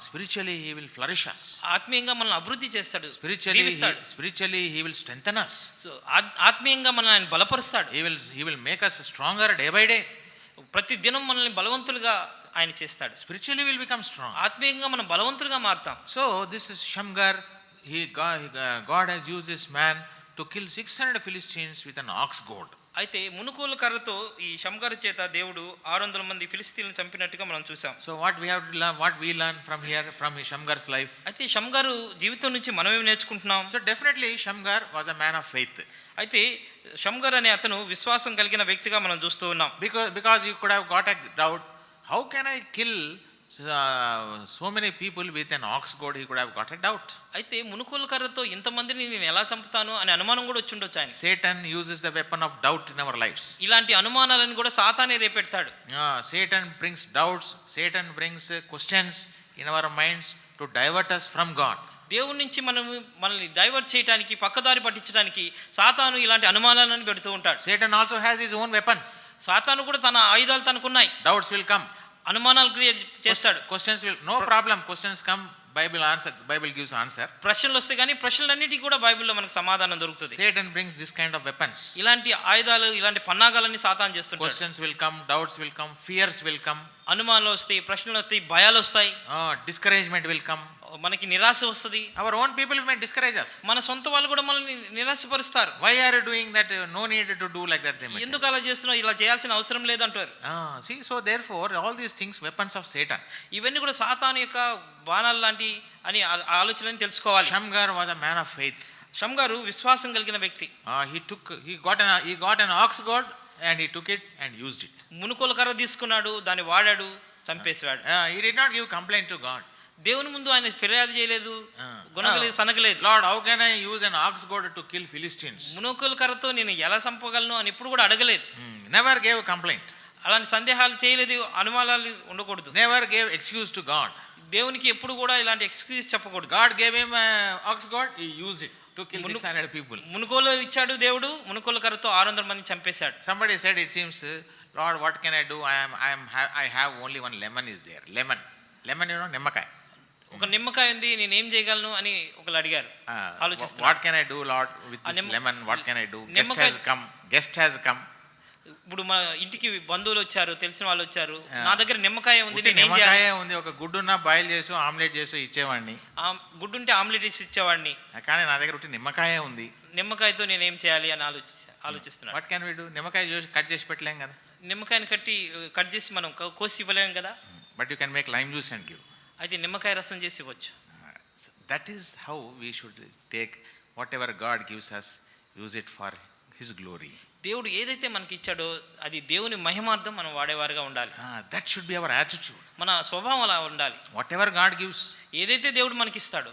Spiritually he will flourish us. ఆత్మీయంగా మనల్ని అభివృద్ధి చేస్తాడు. Spiritually he will strengthen us. So ఆత్మీయంగా మనల్ని బలపరుస్తాడు. He will make us stronger day by day. ప్రతి దినం మనల్ని బలవంతులుగా ఆయన చేస్తాడు. Spiritually we will become strong. ఆత్మీయంగా మనం బలవంతులుగా మారుతాం. So this is Shamgar. God has used this man to kill 600 Philistines with an ox goad. అయితే మునుకోలు కర్రతో ఈ షమ్గారు చేత దేవుడు 600 మంది ఫిలిస్తీన్లను చంపినట్టుగా మనం చూసాం. So what we learn from here, from Shamgar's life? అయితే షమ్గారు జీవితం నుంచి మనం ఏమి నేర్చుకుంటున్నాం? So definitely Shamgar was a man of faith. అయితే షమ్గార్ అనే అతను విశ్వాసం కలిగిన వ్యక్తిగా మనం చూస్తూ ఉన్నాం. Because he could have got a doubt, how can I kill so many people with an ox goad? He could have got a doubt. అయితే మునుకోలు కర్రతో ఇంతమందిని నేను ఎలా చంపుతాను అనే అనుమానం కూడా వచ్చి ఉండొచ్చు ఆయన. Satan uses the weapon of doubt in our lives. ఇలాంటి అనుమానాలను కూడా సాతానే రేపెడతాడు. Satan brings doubts, Satan brings questions in our minds to divert us from God. దేవుని నుంచి మనల్ని డైవర్ట్ చేయడానికి, పక్కదారి పట్టించడానికి సాతాను ఇలాంటి అనుమానాలను పెడుతూ ఉంటాడు. Satan also has his own weapons. సాతాను కూడా తన ఆయుధాలు తనకున్నాయి. Doubts will come. అనుమానాలు క్రియేట్ చేస్తాడు. Questions will, no problem, questions come, Bible gives answer. ప్రశ్నలు వస్తే కానీ ప్రశ్నలన్నిటికీ కూడా బైబిల్లో మనకు సమాధానం దొరుకుతుంది. Satan brings this kind of weapons. ఇలాంటి ఆయుధాలు, ఇలాంటి పన్నాగాలన్నీ సాతాను చేస్తుంటాడు. Questions will come, doubts will come, fears will come. అనుమానాలు వస్తాయి, ప్రశ్నలు వస్తాయి, భయాలు వస్తాయి. Discouragement will come. మనకి నిరాశ వస్తుంది. Our own people may discourage us. మన సొంత వాళ్ళు కూడా మనల్ని నిరాశపరుస్తారు. Why are you doing that? No need to do like that. ఎందుకు అలా చేస్తున్నావు, ఇలా చేయాల్సిన అవసరం లేదు అంటారు. See, so therefore all these things weapons of Satan. ఇవన్నీ కూడా సాతాను యొక్క బాణాలు లాంటి అని ఆలోచనని తెలుసుకోవాలి. Shamgar was a man of faith. షమ్గారు విశ్వాసం కలిగిన వ్యక్తి. He got an ox goad and he took it and used it. మునుకోల కర్ర తీసుకున్నాడు, దాన్ని వాడాడు, చంపేశాడు. He did not give complaint to God. దేవుని ముందు ఆయన ఫిర్యాదు చేయలేదు, గుణగలేదు, సనగలేదు. Lord, how can I use an ox goad to kill Philistines? మునుకోల కర్రతో నేను ఎలా చంపగలను అని ఇప్పుడు కూడా అడగలేదు. Never gave complaint. అలాంటి సందేహాలు చేయలేదు, అనుమానాలు ఉండకూడదు. Never gave excuse to God. దేవునికి ఎప్పుడు కూడా ఇలాంటి ఎక్స్క్యూజ్ చెప్పకూడదు. God gave him ox goad, he used it to kill 600 people. మునుకోలు ఇచ్చాడు దేవుడు, మునుకోల కర్రతో 600 మంది చంపేశాడు. Somebody said, it seems, Lord, what can I do? I have only one lemon is there. Lemon, you know, నిమ్మకాయ. ఒక నిమ్మకాయ ఉంది, నేను ఏం చేయగలను అని ఒకరు అడిగారు, ఆలోచిస్తున్నారు. What can I do, Lord, with this lemon? What can I do? Guest has come. ఇప్పుడు మా ఇంటికి బంధువులు వచ్చారు, తెలిసిన వాళ్ళు వచ్చారు, నా దగ్గర నిమ్మకాయ ఉంది, నేను ఏం చేయాలి? నిమ్మకాయ ఉంది, ఒక గుడ్డున్న బాయిల్ చేసి ఆమ్లెట్ చేసి ఇచ్చేవాడిని, గుడ్డు ఉంటే ఆమ్లెట్ వేసి ఇచ్చేవాడిని, కానీ నా దగ్గర ఒకటి నిమ్మకాయ ఉంది, నిమ్మకాయతో నేను ఏం చేయాలి అని ఆలోచిస్తున్నాను. What can we do? నిమ్మకాయ కట్ చేసి పెట్టలేం కదా, నిమ్మకాయని కట్ చేసి మనం కోసి ఇవ్వలేం కదా, but you can make lime juice and give. అయితే నిమ్మకాయ రసం చేసి ఇవ్వచ్చు. That is how we should take what ever God gives us, use it for his glory. దేవుడు ఏదైతే మనకి ఇచ్చాడో అది దేవుని మహిమార్థం మనం వాడేవారుగా ఉండాలి. That should be our attitude. మన స్వభావం అలా ఉండాలి. వాట్ ఎవర్ గాడ్ గివ్స్, ఏదైతే దేవుడు మనకి ఇస్తాడో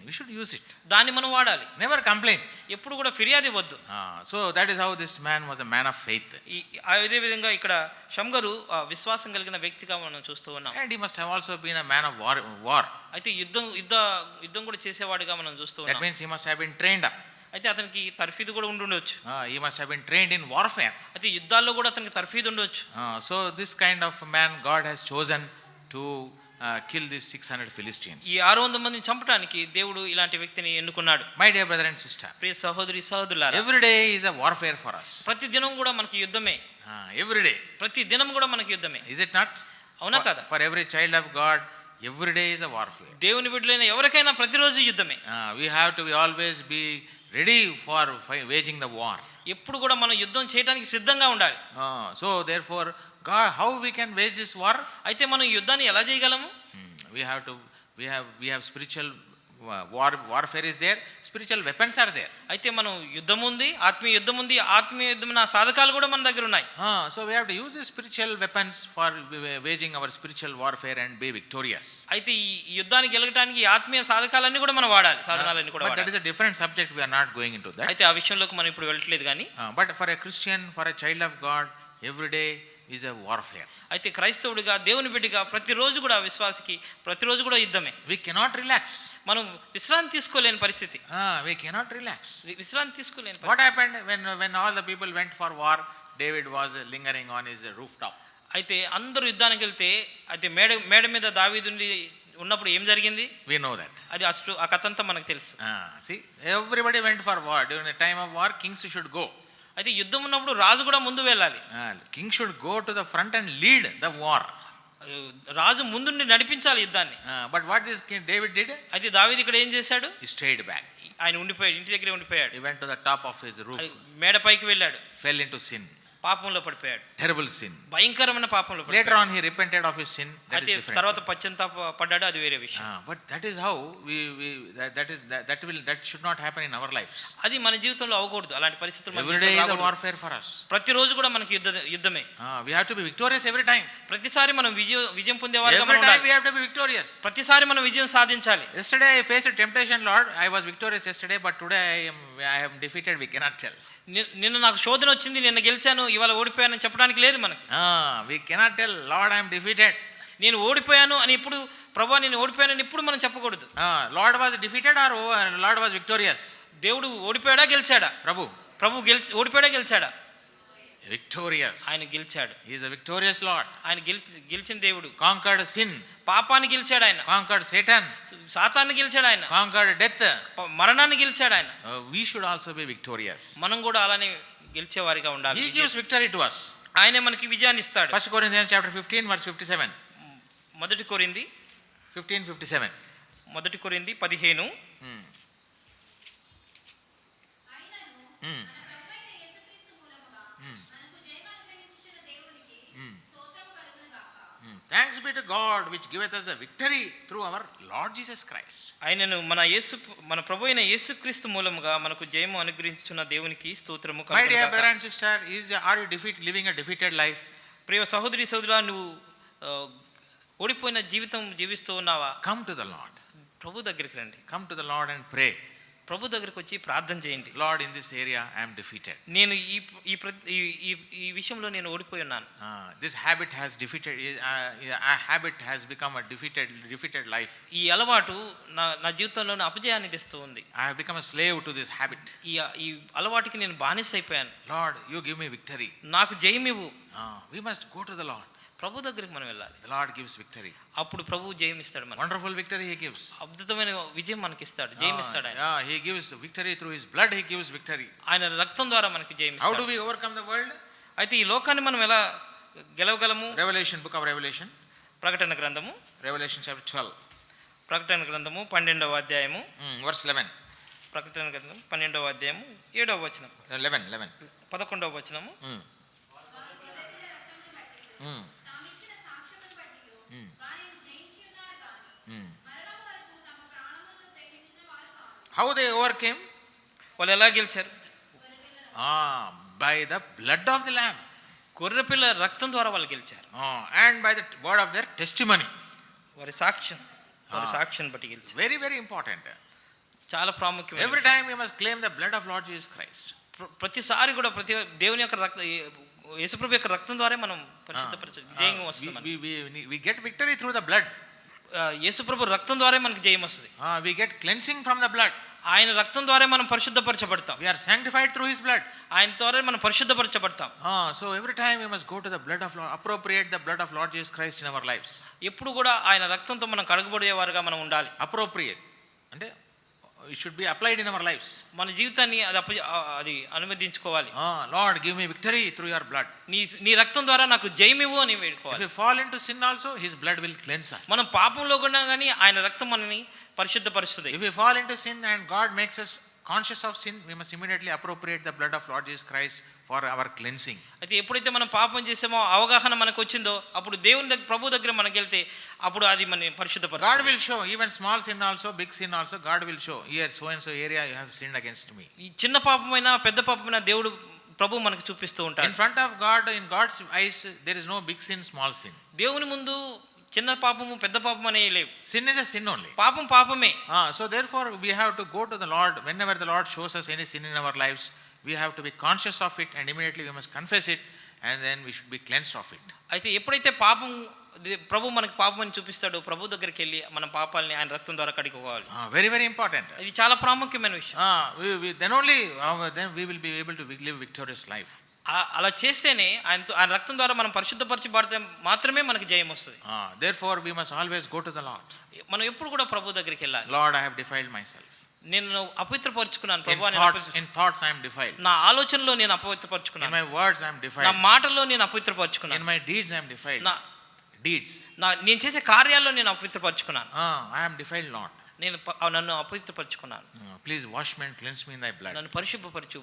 we should use it. దాన్ని మనం వాడాలి. Never complain. ఎప్పుడు కూడా ఫిర్యాదు ఇవ్వద్దు. So that is how this man was a man of faith. అదే విధంగా ఇక్కడ షమ్గరు విశ్వాసం కలిగిన వ్యక్తిగా మనం చూస్తూ ఉన్నాం. And he must have also been a man of war. అయితే యుద్ధం కూడా చేసేవాడిగా మనం చూస్తూ ఉన్నాం. That means he must have been trained up. అయితే అతనికి తర్ఫీదు కూడా ఉండొచ్చు. He must have been trained in warfare. అయితే యుద్ధాల్లో కూడా అతనికి తర్ఫీదు ఉండొచ్చు. So this kind of man God has chosen to kill these 600 Philistines. ఈ 600 మందిని చంపడానికి దేవుడు ఇలాంటి వ్యక్తిని ఎన్నుకున్నాడు. My dear brother and sister, ప్రియ సహోదరి సహోదరులారా, every day is a warfare for us. ప్రతి దినం కూడా మనకి యుద్ధమే. Every day. ప్రతి దినం కూడా మనకి యుద్ధమే. Is it not? అవునా కదా? For every child of God, every day is a warfare. దేవుని బిడ్డలైన ఎవరికైనా ప్రతిరోజు యుద్ధమే. We have to always be ready for waging the war. ఎప్పుడు కూడా మనం యుద్ధం చేయడానికి సిద్ధంగా ఉండాలి. So therefore God, how we can wage this war? అయితే మనం ఈ యుద్ధాన్ని ఎలా చేయగలము? We have spiritual warfare is there, spiritual weapons are there. అయితే మనం యుద్ధం ఉంది, ఆత్మీయ యుద్ధం ఉంది, ఆత్మీయ యుద్ధమైన సాధకాలు కూడా మన దగ్గర ఉన్నాయి. So we have to use the spiritual weapons for waging our spiritual warfare and be victorious. అయితే ఈ యుద్ధానికి గెలవడానికి ఆత్మీయ సాధకాలన్నీ కూడా మనం వాడాలి, సాధనాలన్నీ కూడా వాడాలి. But that is a different subject, we are not going into that. అయితే ఆ విషయంలోకి మనం ఇప్పుడు వెళ్ళట్లేదు కానీ, but for a Christian, for a child of God, every day is a warfare. అయితే క్రైస్తవుడిగా, దేవుని బిడ్డగా ప్రతిరోజు కూడా విశ్వాసికి ప్రతిరోజు కూడా యుద్ధమే. We cannot relax. మనం విశ్రాంతి తీసుకోలేని పరిస్థితి. We cannot relax. విశ్రాంతి తీసుకోలేని. What happened when all the people went for war? David was lingering on his rooftop. అయితే అందరూ యుద్ధానికి వెళ్తే అయితే మేడ మీద దావీదుండి ఉన్నప్పుడు ఏం జరిగింది? We know that. అది ఆ కథ అంతా మనకు తెలుసు. See, everybody went for war. During the time of war, kings should go. అయితే యుద్ధం ఉన్నప్పుడు రాజు కూడా ముందు వెళ్ళాలి. King should go to the front and lead the war. రాజు ముందుండి నడిపించాలి యుద్ధాన్ని. But what this King David did? అయితే దావీదు ఇక్కడ ఏం చేశాడు? He stayed back. ఆయన ఉండిపోయాడు, ఇంటి దగ్గరే ఉండిపోయాడు. He went to the top of his roof. మేడ పైకి వెళ్ళాడు. Fell into sin. పాపంలో పడిపోయాడు. Terrible sin. భయంకరమైన పాపంలో పడిపోయాడు. Later on he repented of his sin. That is different. తర్వాత పశ్చాత్తాపడ్డాడు, అది వేరే విషయం. But that is how that should not happen in our lives. అది మన జీవితంలో అవ్వకూడదు. అలాంటి పరిస్థితులు every day is a warfare for us. ప్రతిరోజు కూడా మనకి యుద్ధమే. We have to be victorious every time. ప్రతిసారి మనం విజయం పొందేవారుగా మనం ఉండాలి. We have to be victorious. ప్రతిసారి మనం విజయం సాధించాలి. Yesterday I faced temptation, Lord. I was victorious yesterday, but today I am defeated. We cannot tell. నిన్న నాకు శోధన వచ్చింది, నిన్న గెలిచాను, ఇవాళ ఓడిపోయానని చెప్పడానికి లేదు మనకి. We cannot tell, Lord, I am defeated. నేను ఓడిపోయాను అని ఇప్పుడు, ప్రభువా నేను ఓడిపోయానని ఇప్పుడు మనం చెప్పకూడదు. Lord was defeated or Lord was victorious? దేవుడు ఓడిపోయాడా గెలిచాడా? ప్రభు ఓడిపోయాడా గెలిచాడా? Victorious. ఆయన గెలిచాడు. He is a victorious Lord. ఆయన గెలిచిన దేవుడు. Conquered sin. పాపాన్ని గెలిచాడు ఆయన. Conquered Satan. సాతాన్ని గెలిచాడు ఆయన. Conquered death. మరణాన్ని గెలిచాడు ఆయన. We should also be victorious. మనం కూడా అలానే గెలిచేవారిగా ఉండాలి. He gives victory to us. ఆయనే మనకి విజయాన్ని ఇస్తాడు. 1 Corinthians chapter 15 verse 57. మొదటి కొరింథీ 15:57. మొదటి కొరింథీ 15. Thanks be to God which giveth us the victory through our Lord Jesus Christ. ఆయనను మన ప్రభువైన యేసుక్రీస్తు మూలముగా మనకు జయము అనుగ్రహించుచున్న దేవునికి స్తోత్రము కలుగును గాక. My dear brother and sister, are you living a defeated life? ప్రియ సహోదరి సహోదరుడా, నువ్వు ఓడిపోయిన జీవితం జీవిస్తూ ఉన్నావా? Come to the Lord. ప్రభు దగ్గరికి రండి. Come to the Lord and pray. ప్రభు దగ్గరికి వచ్చి ప్రార్థన చేయండి. Lord, in this area I am defeated. నేను ఈ విషయంలో నేను ఓడిపోయి ఉన్నాను. This habit has defeated. A habit has become a defeated life. ఈ అలవాటు నా జీవితంలో అపజయాన్ని తెస్తూ ఉంది. I have become a slave to this habit. ఈ అలవాటుకి నేను బానిస అయిపోయాను. Lord, you give me victory. నాకు జయమివ్వు. We must go to the Lord. ప్రభు దగ్గరికి మనం వెళ్ళాలి. The Lord gives victory. అప్పుడు ప్రభు జయం ఇస్తాడు మనకి. Wonderful victory he gives. అద్భుతమైన విజయం మనకి ఇస్తాడు, జయం ఇస్తాడు ఆయన. Yeah, he gives victory through his blood. He gives victory. ఆయన రక్తం ద్వారా మనకి జయం How ఇస్తాడు. do we overcome the world? అయితే ఈ లోకాన్ని మనం ఎలా గెలవగలము? Revelation, book of Revelation. ప్రకటన గ్రంథము, Revelation chapter 12. ప్రకటన గ్రంథము 12వ అధ్యాయము, Verse 11. ప్రకటన గ్రంథం 12వ అధ్యాయము 7వ వచనం, 11. 11వ వచనము. How they overcame? వాళ్ళు ఎలా గెలిచారు? By the blood of the Lamb. గొర్రెపిల్ల రక్తం ద్వారా వాళ్ళు గెలిచారు. And by the word of their testimony. వారి సాక్ష్యం బట్టి గెలిచారు. Very, very important. చాలా ప్రాముఖ్యమైన. Every time we must claim the blood of Lord Jesus Christ. ప్రతిసారి కూడా దేవుని యొక్క రక్తం, యేసుప్రభు యొక్క రక్తం ద్వారా మనం జయం వస్తుంది. We get victory through the blood. యేసుప్రభు రక్తం ద్వారా మనకి జయం వస్తుంది. We get cleansing from the blood. ఆయన రక్తం ద్వారా మనం పరిశుద్ధపరచబడతాం. We are sanctified through his blood. ఆయన ద్వారా మనం పరిశుద్ధపరచబడతాం. So every time we must go to the blood of Lord, appropriate the blood of Lord Jesus Christ in our lives. ఎప్పుడు కూడా ఆయన రక్తంతో మనం కడగబడేవారుగా మనం ఉండాలి. Appropriate అంటే it should be applied in our lives. మన జీవితాన్ని అది అనుమతించుకోవాలి. Lord, give me victory through your blood. నీ రక్తం ద్వారా నాకు జయమివ్వు అని వేడుకోవాలి. If we fall into sin also, his blood will cleanse us. మనం పాపంలో కూడా గానీ ఆయన రక్తం మనని పరిశుద్ధపరుస్తుంది. If we fall into sin and God makes us conscious of sin, we must immediately appropriate the blood of Lord Jesus Christ for our cleansing. అయితే ఎప్పుడైతే మనం పాపం చేసామో, అవగాహన మనకు వచ్చిందో, అప్పుడు దేవుని దగ్గర, ప్రభు దగ్గర మనకి వెళ్తే అప్పుడు అది మన పరిశుద్ధపరుస్తుంది. God will show, even small sin also, big sin also, God will show, here so and so area you have sinned against me. ఈ చిన్న పాపమైనా పెద్ద పాపమైనా దేవుడు, ప్రభు మనకు చూపిస్తూ ఉంటాడు. In front of God, in God's eyes, there is no big sin, small sin. దేవుని ముందు చిన్న పాపము పెద్ద పాపం అనేవి లేవు. Sin is a sin only. పాపం పాపమే. So therefore we have to go to the Lord whenever the Lord shows us any sin in our lives. We have to be conscious of it and immediately we must confess it and then we should be cleansed of it. అయితే ఎప్పుడైతే పాపం, ప్రభు మనకు పాపం అని చూపిస్తాడో, ప్రభు దగ్గరికి వెళ్ళి మన పాపాలని ఆయన రక్తం ద్వారా కడుక్కోవాలి. Very, very important. ఇది చాలా ప్రాముఖ్యమైన విషయం. Then only then we will be able to live victorious life. అలా చేస్తేనే ఆయన రక్తం ద్వారా మనం పరిశుద్ధపరచబడితే మాత్రమే మనకి జయం వస్తుంది. Therefore we must always go to the Lord. మనం ఎప్పుడు కూడా ప్రభు దగ్గరికి వెళ్ళాలి. Lord, I have defiled myself. నేను అపవిత్రపరుచుకున్నాను ప్రభు. In thoughts I am defiled. నా ఆలోచనలో నేను అపవిత్రపరుచుకున్నాను. In my words I am defiled. నా మాటల్లో నేను అపవిత్రపరుచుకున్నాను. In my deeds I am defiled. నా deeds. నేను చేసే కార్యాల్లో నేను అపవిత్రపరుచుకున్నాను. I am defiled, Lord. నన్ను అపవిత్రపరుచుకున్నాను. Please wash me and cleanse me in thy blood. నన్ను పరిశుద్ధపరచు,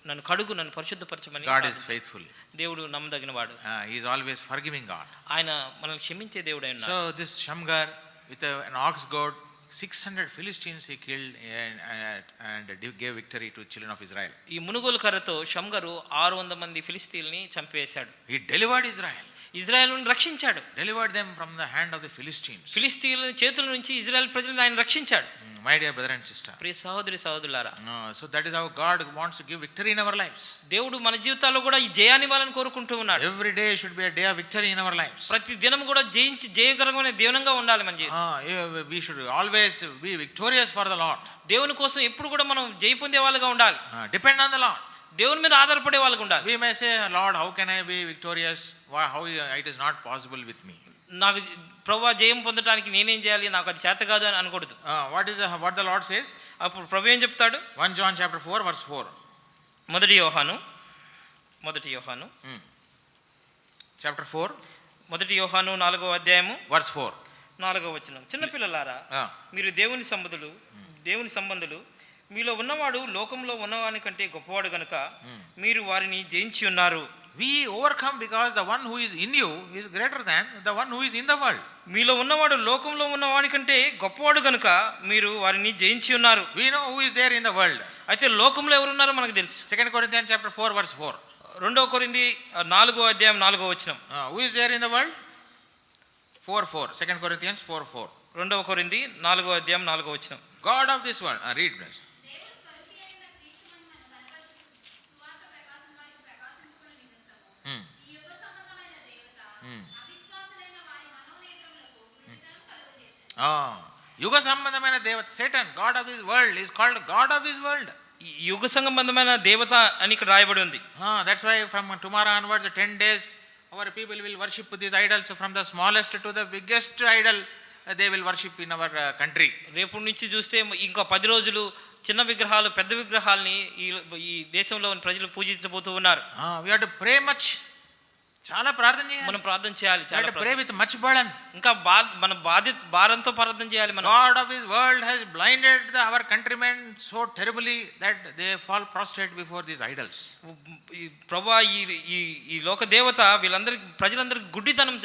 నన్ను కడుగు, నన్ను పరిశుద్ధపరచమని. God is faithful. దేవుడు నమ్మదగినవాడు. He is always forgiving God. ఆయన మనల్ని క్షమించే దేవుడై ఉన్నాడు. So this Shamgar with an ox goad, 600 Philistines he killed and gave victory to children of Israel. ఈ మునుగోలు కర్రతో షమ్గరు 600 మంది ఫిలిస్తీయుల్ని చంపేశాడు. He delivered Israel. ఇజ్రాయెలును రక్షించాడు. Delivered them from the hand of the Philistines. ఫిలిస్తీయుల చేతుల నుంచి ఇజ్రాయెల్ ప్రజలను ఆయన రక్షించాడు. My dear brother and sister. ప్రియ సహోదరి సహోదరులారా, so that is how God wants to give victory in our lives. దేవుడు మన జీవితాల్లో కూడా ఈ జయాన్ని ఇవ్వాలని కోరుకుంటూ ఉన్నాడు. Every day should be a day of victory in our lives. ప్రతి దినం కూడా జయకరమైన దేవునిగా ఉండాలి మన జీవితం. We should always be victorious for the Lord. దేవుని కోసం ఎప్పుడు కూడా మనం జయ పొందే వాళ్ళగా ఉండాలి. Depend on the Lord. దేవుని మీద ఆధారపడే వాళ్ళగా ఉండాలి. We may say, Lord, how can I be victorious? How it is not possible with me. నాకు ప్రభువా జయం పొందడానికి నేనేం చేయాలి, నాకు అది చేత కాదు అని అనకూడదు. What the Lord says? అప్పుడు ప్రభు ఏం చెప్తాడు? 1 John chapter 4 verse 4. మొదటి యోహాను chapter 4 మొదటి యోహాను 4వ అధ్యాయము verse 4. 4వ వచనం. చిన్నపిల్లలారా, మీరు దేవుని సంబంధులు, మీలో ఉన్నవాడు లోకంలో ఉన్నవాని కంటే గొప్పవాడు గనుక మీరు వారిని జయించి ఉన్నారు. We overcome because the one who is in you is greater than the one who is in the world. మీలో ఉన్నవాడు లోకంలో ఉన్నవాడి కంటే గొప్పవాడు గనుక మీరు వారిని జయించి ఉన్నారు. We know who is there in the world. అయితే లోకంలో ఎవరు ఉన్నారో మనకు తెలుసు. 2 Corinthians chapter 4 verse 4. 2 కొరింథీ 4వ అధ్యాయం 4వ వచనం. Who is there in the world? 4:4. 2 Corinthians 4:4. 2 కొరింథీ 4వ అధ్యాయం 4వ వచనం. God of this world. Read please. యుగ సంబంధమైన దేవత Satan, God of this world, is called God of this world. యుగ సంబంధమైన దేవత అని ఇక్కడ రాయబడి ఉంది. That's why from tomorrow onwards 10 days our people will worship these idols from the smallest to the biggest idol. They will worship in our country. రేపు నుంచి చూస్తే ఇంకా 10 రోజులు చిన్న విగ్రహాలు పెద్ద విగ్రహాలని ఈ దేశంలో ప్రజలు పూజించబోతూ ఉన్నారు. We have to pray much. చాలా ప్రార్థన చేయాలి. మనం ప్రార్థన చేయాలి. చాలా pray with much burden. ఇంకా మన భారంతో ప్రార్థన చేయాలి. మనం God of his world has blinded our countrymen so terribly that they fall prostrate before these idols. ప్రభువా ఈ లోక దేవత వీళ్ళందరికీ ప్రజలందరికీ గుడ్డితనం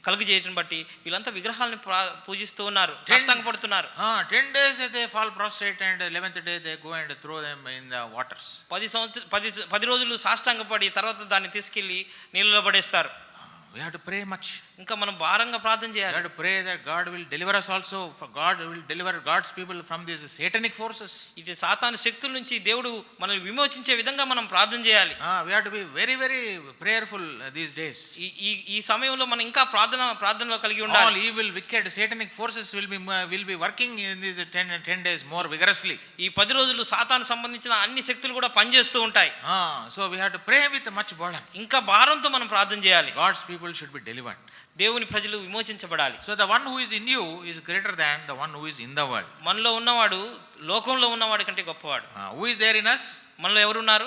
కలుగజేయటం బట్టి వీళ్ళంతా విగ్రహాలను పూజిస్తూ ఉన్నారు, సాష్టాంగపడుతున్నారు. 10 days they fall prostrate and 11th day they go and throw them in the waters. 10 రోజులు సాష్టాంగపడి తర్వాత దాన్ని తీసుకెళ్లి నీళ్ళలో పడేస్తారు. We have to pray much. ఇంకా మనం భారంగా ప్రార్థన చేయాలి. We have to pray that God will deliver us also, for God will deliver God's people from these satanic forces. ఇది సాతాను శక్తుల నుంచి దేవుడు మనల్ని విమోచించే విధంగా మనం ప్రార్థన చేయాలి. We have to be very very prayerful these days. ఈ సమయంలో మనం ఇంకా ప్రార్థనలో కలిగి ఉండాలి. All evil wicked satanic forces will be working in these 10 days more vigorously. ఈ 10 రోజులు సాతాను సంబంధించిన అన్ని శక్తులు కూడా పనిచేస్తూ ఉంటాయి. So we have to pray with much burden. ఇంకా భారంతో మనం ప్రార్థన చేయాలి. God's people should be delivered. దేవుని ప్రజలు విమోచించబడాలి. So the one who is in you is greater than the one who is in the world. మనలో ఉన్నవాడు లోకంలో ఉన్నవాడి కంటే గొప్పవాడు. Who is there in us? మనలో ఎవరు ఉన్నారు?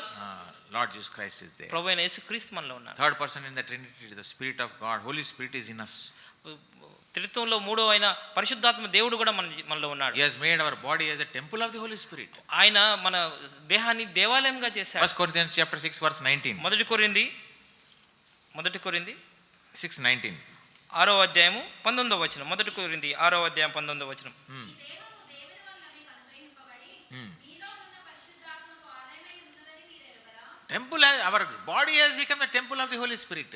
Lord Jesus Christ is there. ప్రభువైన యేసుక్రీస్తు మనలో ఉన్నారు. Third person in the Trinity, the Spirit of God, Holy Spirit is in us. త్రిత్వంలో మూడో అయిన పరిశుద్ధాత్మ దేవుడు కూడా మనలో ఉన్నాడు. He has made our body as a temple of the Holy Spirit. ఆయన మన దేహాన్ని దేవాలయంగా చేశాడు. 1 Corinthians chapter 6 verse 19. మొదటి కొరింథీ 6:19. 6వ అధ్యాయము 19వ వచనం. మొదటి కొరింథీ 6వ అధ్యాయం 19వ వచనం. Temple, our body has become the temple of the Holy Spirit.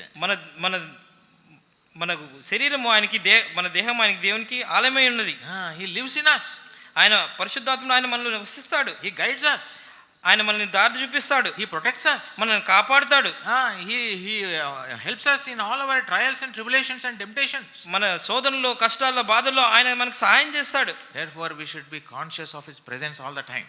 మన శరీరము ఆయనకి మన దేహం ఆయనకి దేవునికి ఆలయమై ఉన్నది. He lives in us. ఆయన పరిశుద్ధాత్ముడు ఆయన మనలో నివసిస్తాడు. He guides us. ఆయన మనల్ని దారి చూపిస్తాడు. He protects us. మనల్ని కాపాడుతాడు. He helps us in all our trials and tribulations and temptations. మన శోధనలో కష్టాల్లో బాధల్లో ఆయన మనకు సహాయం చేస్తాడు. Therefore we should be conscious of his presence all the time.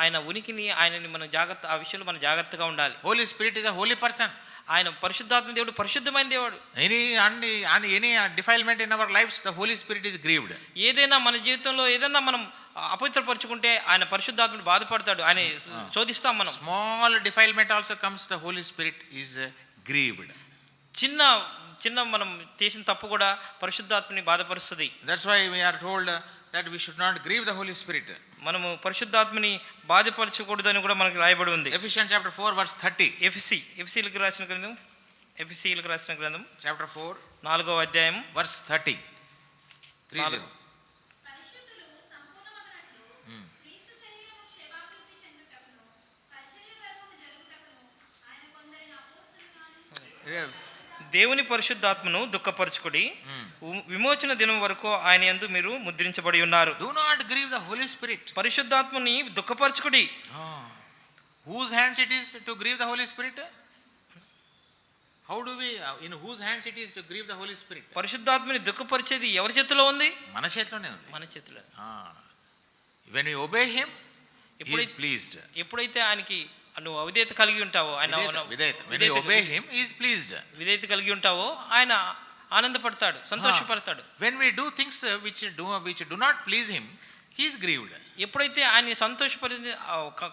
ఆయన ఉనికిని ఆయనని మనం ఆ విషయంలో మనం జాగ్రత్తగా ఉండాలి. Holy Spirit is a holy person. ఆయన పరిశుద్ధాత్మ దేవుడు పరిశుద్ధమైన దేవుడు. Any defilement in our lives, the Holy Spirit is grieved. ఏదైనా మన జీవితంలో ఏదైనా మనం అపవిత్రపరుచుకుంటే ఆయన పరిశుద్ధాత్ముడు బాధపడతాడు, ఆయన శోధిస్తాం మనం. Small defilement also comes, the Holy Spirit is grieved. చిన్న మనం చేసిన తప్పు కూడా పరిశుద్ధాత్మని బాధపరుస్తుంది. That's why we are told that we should not grieve the Holy Spirit. మనము పరిశుద్ధాత్మని బాధపరచకూడదని కూడా మనకి రాయబడి ఉంది. Ephesians chapter 4 verse 30. ఎఫెసీయులకు రాసిన గ్రంథం chapter 4 4వ అధ్యాయం verse 30. 30. దేవుని పరిశుద్ధాత్మను దుఃఖపరచుకుడి, విమోచన దినం వరకు ఆయన యందు మీరు ముద్రించబడి ఉన్నారు. Do not grieve the Holy Spirit. పరిశుద్ధాత్మని దుఃఖపరచుకుడి. Whose hands it is to grieve the Holy Spirit? How do we, in whose hands it is to grieve the Holy Spirit? పరిశుద్ధాత్మని దుఃఖపరిచేది ఎవరి చేతిలో ఉంది? మన చేతిలోనే ఉంది. మన చేతిలో. When we obey him, he is pleased. ఎప్పుడైతే ఆయనకి నువ్వు అవిధేయత కలిగి ఉంటావో, ఆయన when we obey him, he is pleased. విధేయత కలిగి ఉంటావో ఆయన ఆనందపడతాడు, సంతోషపడతాడు. When we do things which do not please him, he is grieved. ఎప్పుడైతే ఆయన సంతోషపరిచే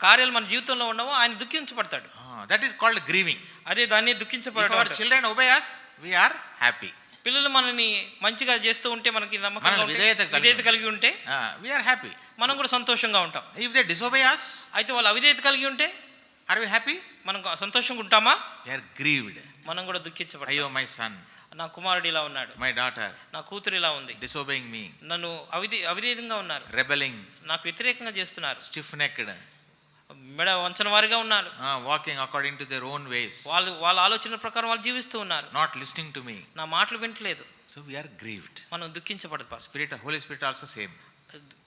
కార్యాలు మన జీవితంలో ఉండవో ఆయన దుఃఖించబడతాడు. That is called grieving. అదే దాన్ని దుఃఖించబడడం. If our children obey us, we are happy. పిల్లలు మనల్ని మంచిగా చేస్తూ ఉంటే, మనకి నమ్మకంగా విధేయత కలిగి ఉంటే we are happy. మనం కూడా సంతోషంగా ఉంటాం. If they disobey us, అయితే వాళ్ళు అవిధేయత కలిగి ఉంటే are we happy? మనం సంతోషంగా ఉంటామా? We are grieved. మనం కూడా దుఃఖించబడతాం. అయ్యో my son, నా కుమారుడు ఇలా ఉన్నాడు, my daughter, నా కూతురు ఇలా ఉంది, disobeying me, నన్ను అవిధేయంగా ఉన్నారు, rebelling, నాకు వ్యతిరేకంగా చేస్తున్నారు, stiff necked, మెడ వంచన వారిగా ఉన్నారు, walking according to their own ways, వాళ్ళ ఆలోచన ప్రకారం వాళ్ళు జీవిస్తూ ఉన్నారు, not listening to me, నా మాటలు వింటలేదు. so we are grieved. మనం దుఃఖించబడతాం. Spirit, Holy Spirit also same.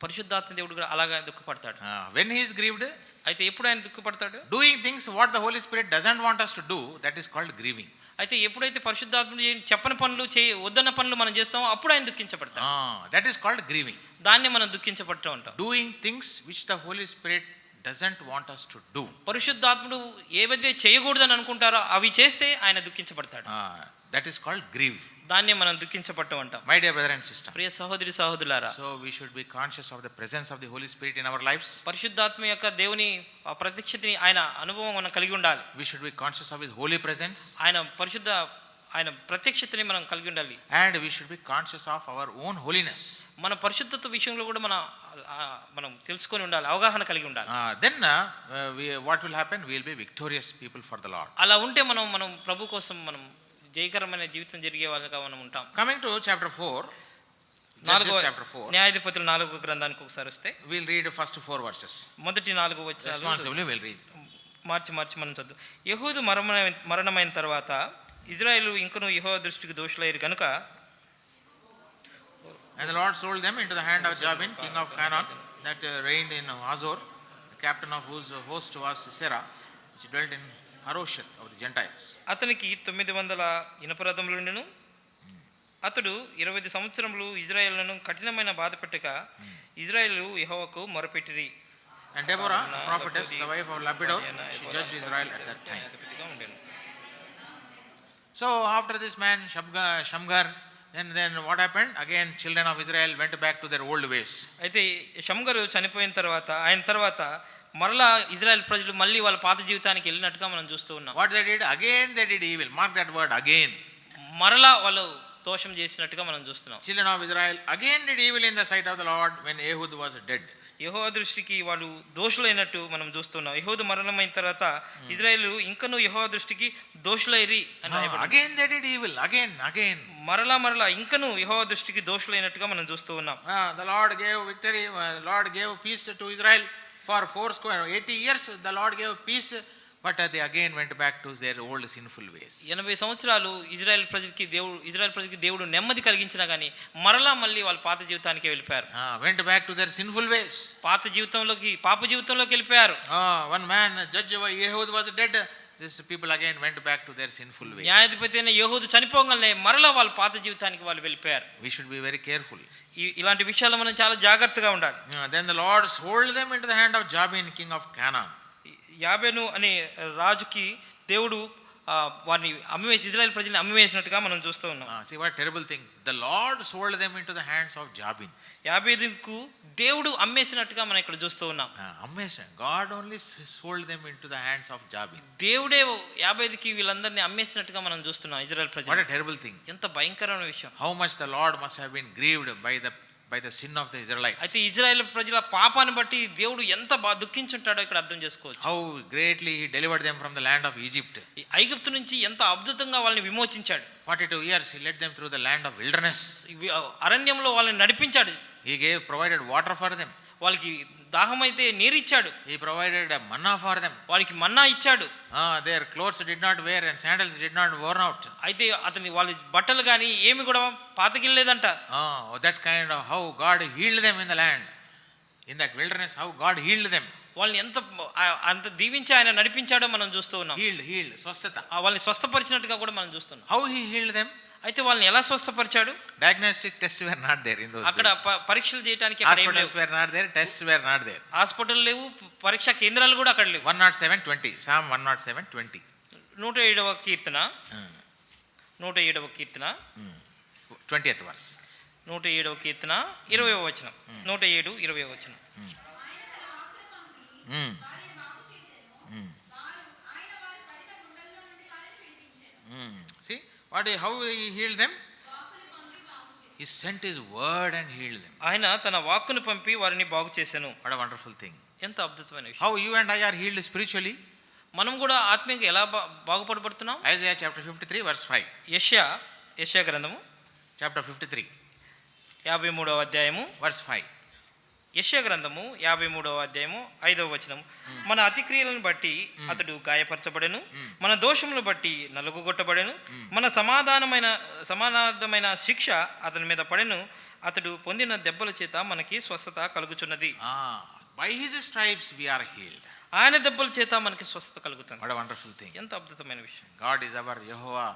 పరిశుద్ధాత్మ దేవుడు కూడా అలాగా దుఃఖపడతాడు. When he is grieved, అయితే ఎప్పుడు ఆయన దుఃఖపడతాడు? doing things what the Holy Spirit doesn't want us to do, that is called grieving. అయితే ఎప్పుడైతే పరిశుద్ధాత్ముడు చెప్పని పనులు వద్దన్న పనులు మనం చేస్తామో అప్పుడు ఆయన దుఃఖించబడతాడు. That is called grieving. దాన్ని మనం దుఃఖించబడుతూ ఉంటాం. Doing things which the Holy Spirit doesn't want us to do. పరిశుద్ధాత్ముడు ఏవైతే చేయకూడదని అనుకుంటారో అవి చేస్తే ఆయన దుఃఖించబడతాడు. That is called grieve. దాన్నే మనం దుఃఖించబడటం అంటాం. My dear brother and sister, ప్రియ సహోదరి సహోదరులారా, so we should be conscious of the presence of the Holy Spirit in our lives. పరిశుద్ధాత్మ యొక్క దేవుని ప్రత్యక్షతని ఆయన అనుభవం మనం కలిగి ఉండాలి. We should be conscious of his holy presence. ఆయన ప్రత్యక్షతని మనం కలిగి ఉండాలి. And we should be conscious of our own holiness. మన పరిశుద్ధత విషయంలో కూడా మనం తెలుసుకొని ఉండాలి, అవగాహన కలిగి ఉండాలి. Then what will happen? We will be victorious people for the Lord. అలా ఉంటే మనం ప్రభు కోసం మనం జయకరమైన జీవితం జరిగే వాళ్ళగా మనం ఉంటాం. Coming to chapter 4, Judges chapter 4. న్యాయాధిపతుల 4వ గ్రంథానికి ఒకసారి వస్తే We'll read the first 4 verses. మొదటి 4 వచనాలు Responsibly we'll read. మార్చి మనం చదువు. యెహూదు మరణమైన తర్వాత ఇజ్రాయేలు ఇంకను యెహోవా దృష్టికి దోషులయ్యారు కనుక, And the Lord sold them into the hand of Jabin, king of Canaan, that reigned in Hazor, the captain of whose host was Sisera, which dwelt in Harosheth of the Gentiles. అతనికి 900 ఇనపరథములుండెను. అతడు 20 సంవత్సరములు ఇజ్రాయేలును కఠినమైన బాధ పెట్టక ఇజ్రాయేలు యెహోవాకు మొరపెట్టిరి. And Deborah, the prophetess, the wife of Lapidot, she judged Israel at that time. So after this man Shamgar, then what happened? Again children of Israel went back to their old ways. అయితే షమ్గరు చనిపోయిన తర్వాత ఆయన తర్వాత మరలా Israel ప్రజలు మళ్ళీ వాళ్ళ పాత జీవితానికి వెళ్ళినట్టుగా మనం చూస్తూ ఉన్నాం. What they did? Again they did evil. Mark that word, again. మరలా వాళ్ళు దోషం చేసినట్టుగా మనం చూస్తున్నాం. Children of Israel again did evil in the sight of the Lord when Ehud was dead. యెహోవా దృష్టికి వాళ్ళు దోషులైనట్టు మనం చూస్తున్నాం. యెహూదు మరణమైన తర్వాత ఇజ్రాయేలు ఇంకనూ యెహోవా దృష్టికి దోషులైరి అని రాయబడింది. Again they did evil, again. మరలా ఇంకనూ యెహోవా దృష్టికి దోషులైనట్టుగా మనం చూస్తూ ఉన్నాం. The Lord gave victory, Lord gave peace to Israel for 80 years. The Lord gave peace, but they again went back to their old sinful ways. 80 సంవత్సరాలు ఇజ్రాయెల్ ప్రజలకి దేవుడు నెమ్మది కలిగించినా కానీ మరలా మళ్ళీ వాళ్ళ పాత జీవితానికి వెళ్ళిపోయారు. Went back to their sinful ways. పాప జీవితంలోకి వెళ్ళిపోయారు. One man, judge Ehud, was dead. These people again went back to their sinful ways. న్యాయాధిపతి అయిన యెహూదు చనిపోగానే మరలా వాళ్ళ పాత జీవితానికి వాళ్ళు వెళ్ళిపోయారు. We should be very careful. ఇలాంటి విషయాల్లో మనం చాలా జాగ్రత్తగా ఉండాలి. Then the Lord sold them into the hand of Jabin, king of Canaan. యాబేను అనే రాజుకి దేవుడు వారిని ఇజ్రాయెల్ ప్రజల్ని అమ్మివేసినట్టుగా మనం చూస్తూ ఉన్నాం. See what terrible thing. The Lord sold them into the hands of Jabin. యాబేదుకు దేవుడు అమ్మేసినట్టుగా మనం ఇక్కడ చూస్తూ ఉన్నాం. God only sold them into the hands of Jabin. దేవుడే యాబేదుకి వీళ్ళందరినీ అమ్మేసినట్టుగా మనం చూస్తున్నాం ఇజ్రాయెల్ ప్రజలు. What a terrible thing. ఎంత భయంకరమైన విషయం. How much the Lord must have been grieved by the sin of the Israelites. అయితే ఇజ్రాయెల్ ప్రజల పాపాన్ని బట్టి దేవుడు ఎంత దుఃఖించుంటాడో ఇక్కడ అర్థం చేసుకోవచ్చు. How greatly he delivered them from the land of Egypt. ఐగుప్తు నుంచి ఎంత అద్భుతంగా వాళ్ళని విమోచించాడు. 42 years he led them through the land of wilderness. అరణ్యంలో వాళ్ళని నడిపించాడు. He provided water for them. వాళ్ళకి దాహమైతే నీరు ఇచ్చాడు. He provided manna for them. వారికి మన్నా ఇచ్చాడు. Their clothes did not wear and sandals did not worn out. అయితే వాళ్ళ బట్టలు కానీ ఏమి కూడా పాతగిల్లేదంట. That kind of how God healed them in the land, in that wilderness, how God healed them. వాళ్ళని అంత దీవించి ఆయన నడిపించాడో మనం చూస్తూ ఉన్నాం. Healed స్వస్థత. వాళ్ళని స్వస్థపరిచినట్టుగా కూడా మనం చూస్తున్నాం. How he healed them? అయితే వాళ్ళని ఎలా స్వస్థపరిచాడు? Diagnostic tests were not there in those days. అక్కడ పరీక్షలు చేయడానికి hospitals were not there, tests were not there. Hospital లేవు, పరీక్షా కేంద్రాలు కూడా అక్కడ లేవు. 107:20 Psalm 107:20 107వ కీర్తన 20th verse 107వ కీర్తన 20వ వచనం 107 20వ వచనం. See how he healed them? He sent his word and healed them. ఆయన తన వాక్కును పంపి వారిని బాగు చేసెను. What a wonderful thing. ఎంత అద్భుతమైన విషయం. How you and I are healed spiritually? మనం కూడా ఆత్మీయంగా ఎలా బాగుపడబడుతున్నాం? Isaiah chapter 53 verse 5. యెషయా గ్రంథము chapter 53 53వ అధ్యాయము verse 5. యెషయా గ్రంథము 53వ అధ్యాయము 5వ వచనం. మన అతిక్రియలను బట్టి అతడు గాయపరచబడెను, మన దోషములను బట్టి నలుగుగొట్టబడెను, మన సమానార్థమైన శిక్ష అతని మీద పడెను, అతడు పొందిన దెబ్బల చేత మనకి స్వస్థత కలుగుచున్నది. By his stripes we are healed. ఆయన దెబ్బల చేత మనకి స్వస్థత కలుగుతుంది. What a wonderful thing. ఎంత అద్భుతమైన విషయం. God is our Jehovah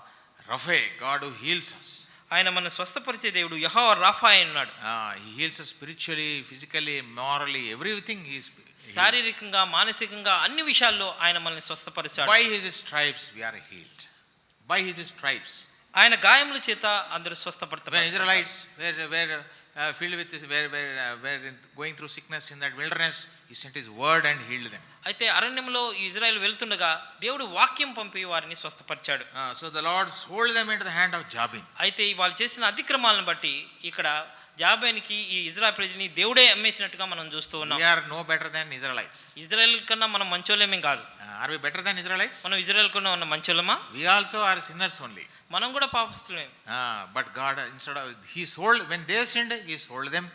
Rapha, God who heals us. ఆయన మన స్వస్థపరిచే దేవుడు యెహోవా రాఫా ఉన్నాడు. He heals us spiritually, physically, morally, everything. He శారీరకంగా మానసికంగా అన్ని విషయాల్లో ఆయన మనల్ని స్వస్థపరిచాడు. By his stripes we are healed. By his stripes. ఆయన గాయముల చేత అందరూ When స్వస్థపడతారు. Israelites were filled with were going through sickness in that wilderness, he sent his word and healed them. అయితే అరణ్యంలో ఇజ్రాయెల్ వెళ్తుండగా దేవుడు వాక్యం పంపి వారిని స్వస్థపరిచాడు. So the Lord sold them into the hand of Jabin. అయితే వాళ్ళు చేసిన అతిక్రమాలను బట్టి ఇక్కడ జాబేనికి ఈ ఇజ్రాయెల్ ప్రజని దేవుడే అమ్మేసినట్టుగా మనం చూస్తూ ఉన్నాం. We are no better than Israelites. Israel కన్నా మనం మంచోళ్ళమేం కాదు. Are we better than Israelites? మనం ఇజ్రాయెల్ కన్నా ఉన్న మంచోళ్ళమా? We also are sinners only. మనం కూడా పాపస్తులమే. But God, instead of he sold, when they sinned, he sold them.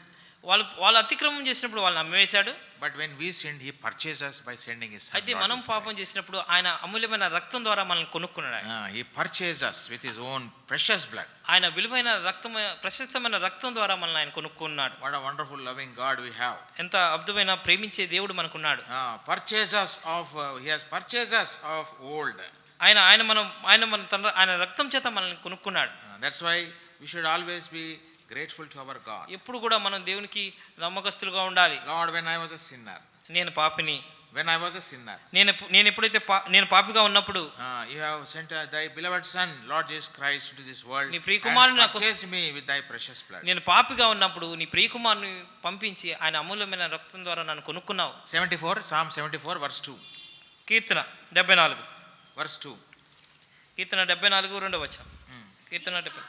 వాళ్ళు అతిక్రమం చేసినప్పుడు వాళ్ళని అమ్మివేశాడు. But when we sinned, he purchased us by sending his son. అయితే మనం పాపం చేసినప్పుడు ఆయన అమూల్యమైన రక్తం ద్వారా మనల్ని కొనుక్కున్నాడు. He purchased us with his own precious blood. ఆయన విలువైన రక్తం, ప్రశస్తమైన రక్తం ద్వారా మనల్ని ఆయన కొనుక్కున్నాడు. What a wonderful loving God we have. ఎంత అద్భుతమైన ప్రేమించే దేవుడు మనకున్నాడు. Purchased us of he has purchased us of old. ఆయన రక్తం చేత మనల్ని కొనుక్కున్నాడు. That's why we should always be grateful to our God. ఎప్పుడు కూడా మనం దేవునికి నమ్మకస్తులుగా ఉండాలి. Lord, when I was a sinner. నేను పాపిని. When I was a sinner. నేను ఎప్పుడైతే నేను పాపిగా ఉన్నప్పుడు You have sent thy beloved son Lord Jesus Christ into this world. నీ ప్రియకుమారుని నాకు purchased me with thy precious blood. నేను పాపిగా ఉన్నప్పుడు నీ ప్రియకుమారుని పంపించి ఆయన అమూల్యమైన రక్తం ద్వారా నన్ను కొనుక్కున్నావు. 74 Psalm 74 verse 2. కీర్తన 74 verse 2. కీర్తన 74 రెండవ వచనం. కీర్తన 70.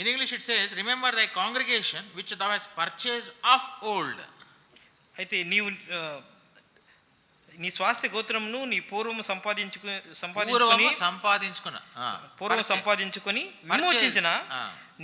In English it says, remember thy congregation which thou hast purchased of old. అయితే నీవు నీ స్వాస్థ్య గోత్రమును నీ పూర్వము సంపాదించుకొని విమోచించిన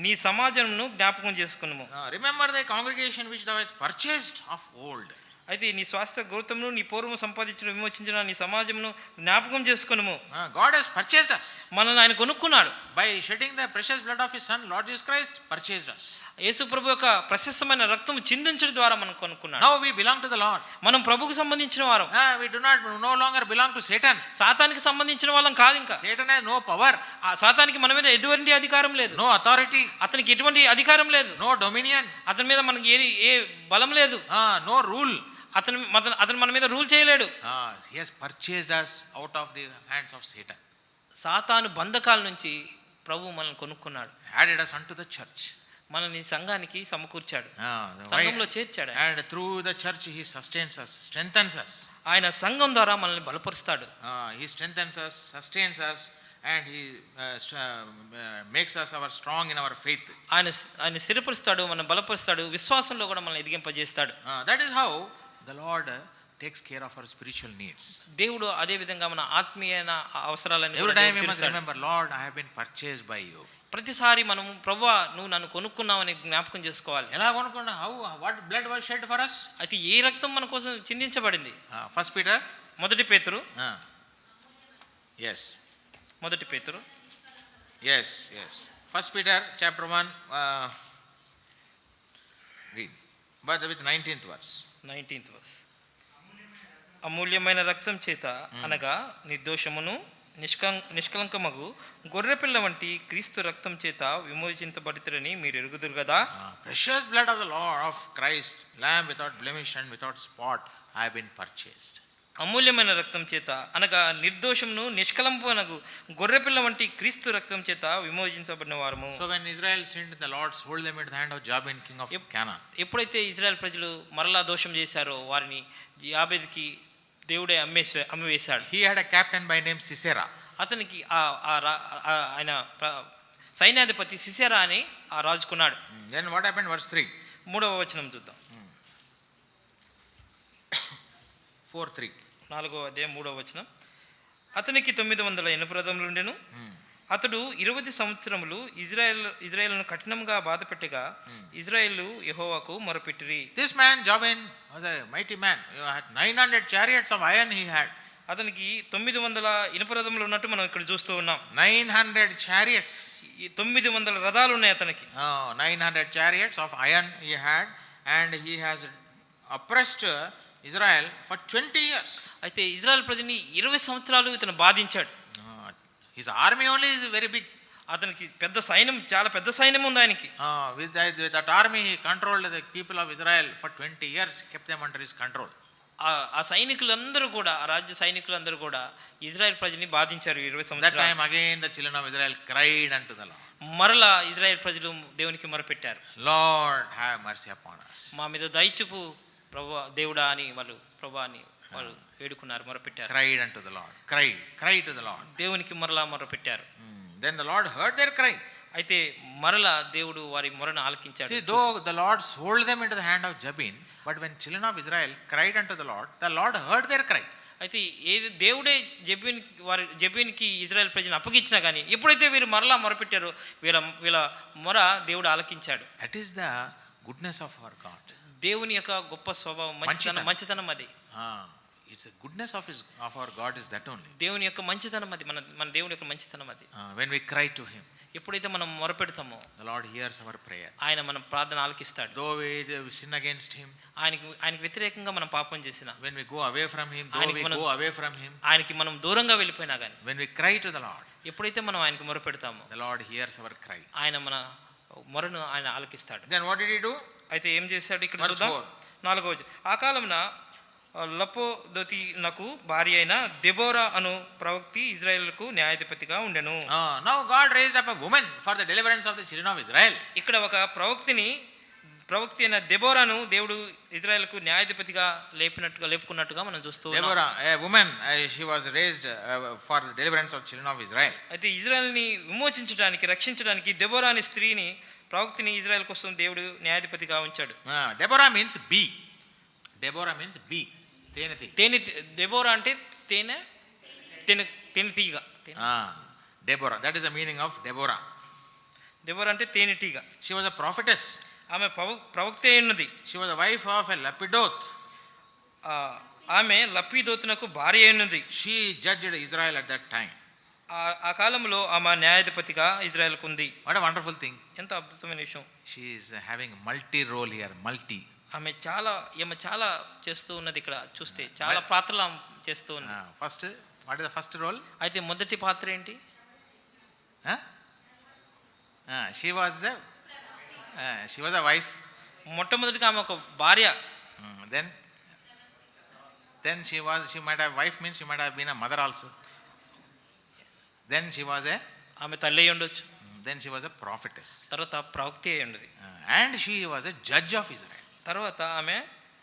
నీ సమాజమును జ్ఞాపకం చేసుకున్నాము. Remember thy congregation which thou hast purchased of old. అయితే నీ స్వాస్థ్య గౌతమును నీ పూర్వము సంపాదించిన విమోచించిన నీ సమాజమును జ్ఞాపకం చేసుకొనుము. God has purchased us. మనల్ని ఆయన కొనుక్కున్నాడు. By shedding the precious blood of his son Lord Jesus Christ purchased us. యేసు ప్రభు యొక్క ప్రశస్తమైన రక్తం చిందించడం ద్వారా మనం కొనుక్కున్నాడు. Now we belong to the Lord. మనం ప్రభువుకు సంబంధించిన వారం. We do not no longer belong to Satan. సాతానికి సంబంధించిన వాళ్ళం కాదు ఇంకా. Satan has no power. ఆ సాతానికి మన మీద ఎటువంటి అధికారం లేదు. No authority. అతనికి ఎటువంటి అధికారం లేదు. No dominion. అతని మీద మనకి ఏ బలం లేదు. No rule. అతను మన మీద రూల్ చేయలేడు. He has purchased us out of the hands of Satan. సాతాను బంధకాల నుంచి ప్రభువు మనల్ని కొనుక్కున్నాడు. Added us unto the church. మనల్ని సంఘానికి సమకూర్చాడు. సంఘంలో చేర్చాడు. And through the church he sustains us, strengthens us. ఆయన సంఘం ద్వారా మనల్ని బలపరుస్తాడు. He strengthens us, sustains us, and he makes us our strong in our faith. ఆయన స్థిరపరుస్తాడు, మనం బలపరుస్తాడు, విశ్వాసంలో కూడా మనల్ని ఎదిగింపజేస్తాడు. That is how the Lord takes care of our spiritual needs. దేవుడు అదే విధంగా మన ఆత్మీయమైన అవసరాలను every time we must remember, Lord, I have been purchased by you. ప్రతిసారి మనం ప్రభువా నువ్వు నన్ను కొనుక్కున్నావని జ్ఞాపకం చేసుకోవాలి. ఎలా కొనుక్కున్నా? how what blood was shed for us? అయితే ఏ రక్తం మన కోసం చిందించబడింది? First Peter. మొదటి పేతురు. Yes. మొదటి పేతురు. Yes. First Peter chapter 1 read but with 19th verse. 19th verse. అమూల్యమైన రక్తం చేత అనగా నిర్దోషమును నిష్కలంకమగు గొర్రెపిల్ల వంటి క్రీస్తు రక్తం చేత విమోచించబడితరని మీరు ఎరుగుదురు కదా. Precious blood of the Lord of Christ, lamb without blemish and without spot, I have been purchased. అమూల్యమైన రక్తం చేత అనగా నిర్దోషమును నిష్కలంకమగు గొర్రెపిల్ల వంటి క్రీస్తు రక్తం చేత విమోచించబడిన వారము. So when Israel sinned, the Lord sold them into the hand of Jabin, king of Canaan. ఎప్పుడైతే ఇజ్రాయెల్ ప్రజలు మరలా దోషం చేశారో వారిని యాబేదుకి దేవుడే అమ్మివేశాడు. He had a captain by name Sisera. అతనికి ఆయన సైన్యాధిపతి సిసెరా అని ఆ రాజుకున్నాడు. Then what happened? verse 3. మూడవ వచనం చూద్దాం. 4:3. 4వ అధ్యాయం 3వ వచనం. అతనికి 900 ఇనుపరథములు ఉండెను. అతడు 20 సంవత్సరములు ఇజ్రాయేలును కఠినంగా బాధపెట్టగా ఇజ్రాయేలు యెహోవాకు మొరపెట్టిరి. This man Jabin was a mighty man. He had 900 chariots of iron he had. అతనికి 900 ఇనుపరథములు ఉన్నట్టు మనం ఇక్కడ చూస్తూ ఉన్నాం. 900 chariots. 900 రథాలు ఉన్నాయి అతనికి. 900 chariots of iron he had, and he has oppressed Israel for 20 years. అయితే ఇజ్రాయెల్ ప్రజని 20 సంవత్సరాలు ఇతను బాధించాడు. His army only is very big. అతనికి పెద్ద సైన్యం, చాలా పెద్ద సైన్యం ఉంది ఆయనకి. With that army he controlled the people of Israel for 20 years, kept them under his control. ఆ సైనికులందరూ కూడా, ఆ రాజ్య సైనికులందరూ కూడా ఇజ్రాయెల్ ప్రజల్ని బాధించారు 20 That సంవత్సరాలు. time again the children of Israel cried unto the Lord. మరలా ఇజ్రాయెల్ ప్రజలు దేవునికి మొరపెట్టారు, Lord, have mercy upon us. మా మీద దయచూపు ప్రభువా దేవుడా అని వాళ్ళు, ప్రభువా అని వాళ్ళు వేడుకున్నారు, మొరపెట్టారు. Cried unto the Lord. Cried to the Lord. దేవునికి మరలా మొరపెట్టారు. Then the Lord heard their cry. అయితే మరలా దేవుడు వారి మొరను ఆలకించాడు. See, though the Lord sold them into the hand of Jabin, but when children of Israel cried unto the Lord heard their cry. అయితే ఏది దేవుడే జబీన్కి ఇజ్రాయెల్ ప్రజలను అప్పగించినా కానీ ఎప్పుడైతే వీరు మరలా మొరపెట్టారో వీళ్ళ మొర దేవుడు ఆలకించాడు. That is the goodness of our God. దేవుని యొక్క గొప్ప స్వభావం, మంచితనం అది. It's the goodness of our God is that only. దేవుని యొక్క మంచితనం అది, మన దేవుని యొక్క మంచితనం అది. When we cry to him, ఎప్పుడైతే మనం మొరపెడతామో the Lord hears our prayer. ఆయన మన ప్రార్థన ఆలకిస్తాడు. Though we sin against him, ఆయనకి వ్యతిరేకంగా మనం పాపం చేసినా, when we go away from him, though we go away from him, ఆయనకి మనం దూరంగా వెళ్ళిపోయినా కానీ, when we cry to the Lord, ఎప్పుడైతే మనం ఆయనకి మొరపెడతామో the Lord hears our cry. ఆయన మన మొరను ఆయన ఆలకిస్తాడు. Then what did he do? అయితే ఏం చేశాడు ఇక్కడ Verse చూద్దాం. 4వ వచనం. ఆ కాలమున లపోదోతి నాకు భార్య అయిన దెబోరా అను ప్రవక్తి ఇజ్రాయేలుకు న్యాయాధిపతిగా ఉండెను. Now God raised up a woman for the deliverance of the children of Israel. ఇక్కడ ఒక ప్రవక్తి అయిన దెబోరాను దేవుడు ఇజ్రాయెల్కు న్యాయాధిపతిగా లేపుకున్నట్టుగా మనం చూస్తూ ఉన్నాం. Deborah, a woman, she was raised for the deliverance of children of Israel. అయితే ఇజ్రాయెల్ని విమోచించడానికి, రక్షించడానికి దెబోరా అనే స్త్రీని, ప్రవక్తిని ఇజ్రాయెల్ కోసం దేవుడు న్యాయాధిపతిగా ఉంచాడు. Deborah means bee. Deborah means bee. Deborah అంటే తేనె తీగ. Deborah, that is the meaning of Deborah. Deborah అంటే తేనెటీగ. She was a prophetess. ఆమె ప్రవక్త అయినది. She was the wife of a Lapidoth. ఆమె లపీదోతునకు భార్య అయినది. She judged Israel at that time. ఆ కాలంలో ఆమె న్యాయాధిపతిగా ఇజ్రాయెల్కు ఉంది. What a wonderful thing. ఎంత అద్భుతమైన విషయం. She is having multi role here, multi. ఆమె చాలా చేస్తూ ఉన్నది. ఇక్కడ చూస్తే చాలా పాత్రలు చేస్తూ ఉంది. First, what is the first role? అయితే మొదటి పాత్ర ఏంటి? She was a wife. మొట్టమొదటిగా ఆమె ఒక భార్య. Then she might have, wife means she might have been a mother also. Then she was ఆమె తల్లి అయి ఉండొచ్చు. Then she was a prophetess. తర్వాత ప్రవక్తి అయి ఉండదు. And she was a judge of Israel. తర్వాత ఆమె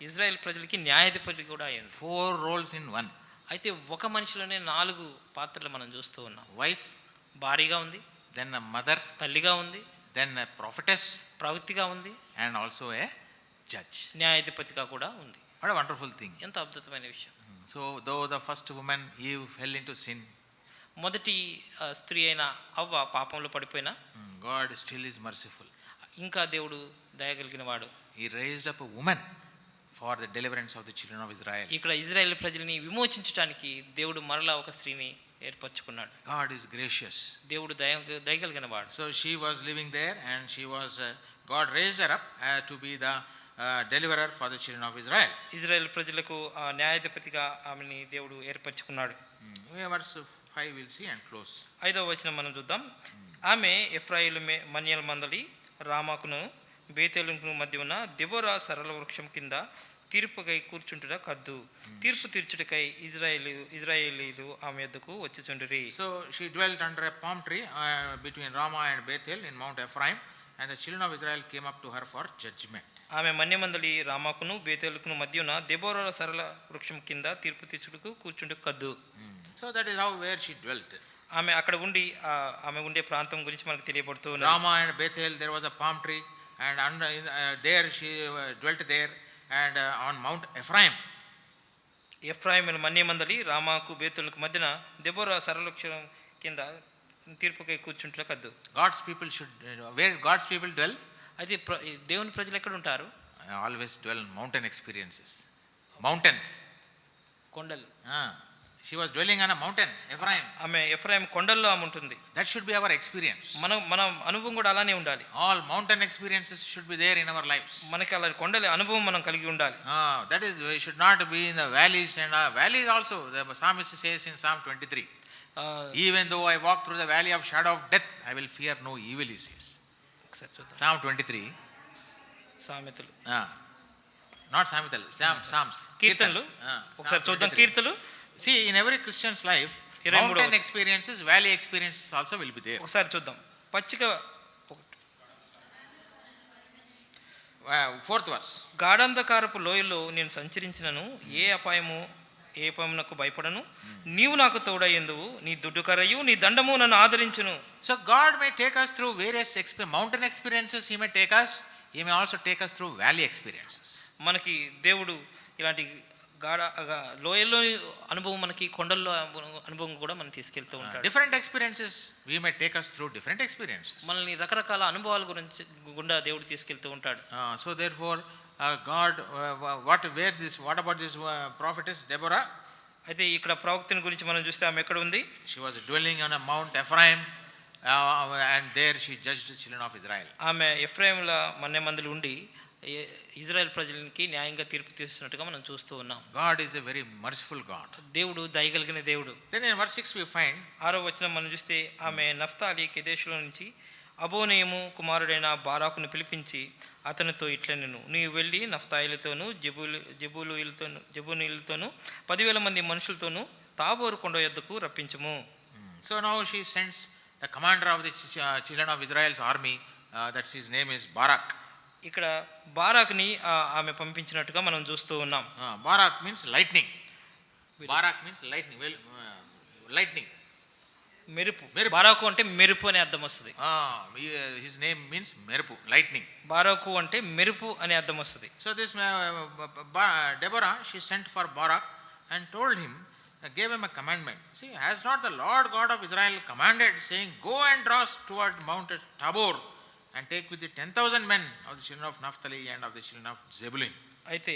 ఇజ్రాయెల్ ప్రజలకి న్యాయాధిపతి కూడా అయింది. 4 roles in one. అయితే ఒక మనిషిలోనే 4 పాత్రలు మనం చూస్తూ ఉన్నాం. Wife, భార్యగా ఉంది, then a mother, తల్లిగా ఉంది, then a prophetess, ప్రవక్తిగా ఉంది, and also a judge. న్యాయాధిపతిగా కూడా ఉంది. What a wonderful thing. ఎంత అద్భుతమైన విషయం. So though the first woman Eve fell into sin, మొదటి స్త్రీ అయిన అవ్వ పాపంలో పడిపోయినా, God still is merciful. ఇంకా దేవుడు దయగలిగిన వాడు. He raised up a woman for the deliverance of the children of Israel. ఇక్కడ ఇజ్రాయెల్ ప్రజల్ని విమోచించడానికి దేవుడు మరలా ఒక స్త్రీని ఏర్పరచుకున్నాడు. God is gracious. దేవుడు దయగలిగిన వాడు. So she was living there and she was God raised her up to be the deliverer for the children of Israel. Israel ప్రజలకు న్యాయాధిపతిగా ఆమెని దేవుడు ఏర్పరచుకున్నాడు. Verse 5 we'll see and close. 5వ వచనం మనం చూద్దాం. ఆమె ఎఫ్రాయిలు మన్యల మందలి రామాకును బేతేలుకు మధ్య ఉన్న దెబోరా సరళ వృక్షం కింద తీర్పుకై కూర్చుంటుట కద్దు. తీర్పు తీర్చుటకై ఇజ్రాయేలీలు ఆమె యొద్దకు వచ్చుచుండిరి. So she dwelt under a palm tree between Ramah and Bethel in Mount Ephraim, and the children of Israel came up to her for judgment. ఆమె మన్యమందలి రామాకును బేతేలుకును మధ్య ఉన్న దెబోరా సరళ వృక్షం కింద తీర్పు తీర్చుటకు కూర్చుంటే కద్దు. So that is where she dwelt. ఆమె అక్కడ ఉండి ఆమె ఉండే ప్రాంతం గురించి మనకు తెలియబడుతూ ఉంది. Ramah and Bethel, there was a palm tree, and there she dwelt there, and on Mount Ephraim. ఎఫ్రాయిముల మన్యమందలి రామాకు బేతేలుకు మధ్యన దెబోరా సరళ వృక్షం కింద తీర్పుకై కూర్చుంటే కద్దు. God's people should, where God's people dwell, అయితే దేవుని ప్రజలు ఎక్కడ ఉంటారు? always dwell mountain experiences, mountains, కొండలు. She was dwelling on a mountain, Ephraim. ఆమె ఎఫ్రాయిం కొండల్లో ఆమె ఉంటుంది. That should be our experience. మన అనుభవం కూడా అలానే ఉండాలి. All mountain experiences should be there in our lives. మనకి అలా కొండల అనుభవం మనం కలిగి ఉండాలి. That is, we should not be in the valleys, and valleys also the psalmist says in Psalm 23. Even though I walk through the valley of shadow of death, I will fear no evil, he says. ఒకసారి చూద్దాం Psalm 23. సామెతలు Not Samuel, Psalms. కీర్తనలు ఒకసారి చూద్దాం. కీర్తనలు See, in every Christian's life, 23వ mountain experiences, valley experiences also will be there. ఒకసారి చూద్దాం. పచ్చిక Fourth verse. గాఢంధకారపు లోయలో నేను సంచరించినను ఏ అపాయమునకు భయపడను. నీవు నాకు తోడయ్యందువు, నీ దుడ్డుకరయు నీ దండము నన్ను ఆదరించును. So God may take us through various mountain experiences. He may take us. He may also take us through valley experiences. మనకి దేవుడు ఇలాంటి లోయల్లో అనుభవం, మనకి కొండల్లో అనుభవం కూడా మనం తీసుకెళ్తూ ఉంటాడు. Different experiences we may take us through different experiences. మనల్ని రకరకాల అనుభవాల గుండా దేవుడు తీసుకెళ్తూ ఉంటాడు. So therefore God what about this prophetess Deborah? అయితే ఇక్కడ ప్రవక్తని గురించి మనం చూస్తే ఆమె ఎక్కడ ఉంది? She was dwelling on a Mount Ephraim, and there she judged the children of Israel. ఆమె ఎఫ్రాయిముల మన్నెమందులు ఉండి ఇజ్రాయెల్ ప్రజలకి న్యాయంగా తీర్పు తీస్తున్నట్టుగా మనం చూస్తూ ఉన్నాం. God is a very merciful God. దేవుడు దయగలిగిన దేవుడు. Then in verse 6 we find 6వ వచనం మనం చూస్తే ఆమె నఫ్తాలి కెదెషులో నుంచి అబోనేము కుమారుడైన బారాకును పిలిపించి అతనితో ఇట్లనెను, నీవు వెళ్ళి నఫ్తాయిలతోనూ జెబూనీయులతోనూ 10,000 మంది మనుషులతోనూ తాబోరు కొండ యొద్దకు రప్పించుము. So now she sends the commander of the children of Israel's army, that's his name is Barak. ఇక్కడ బారాక్ని ఆమె పంపించినట్టుగా మనం చూస్తూ ఉన్నాం. Barak means lightning. Barak means lightning. Well, lightning. మెరుపు. బారాకు అంటే మెరుపు అనే అర్థం వస్తుంది. His name means మెరుపు, lightning. బారాకు అంటే మెరుపు అనే అర్థం వస్తుంది. So this Deborah, she sent for Barak and told him, gave him a commandment. See, has not the Lord God of Israel commanded, saying, go and draw toward Mount Tabor and take with you 10,000 men of the children of Naphtali and of the children of Zebulun. అయితే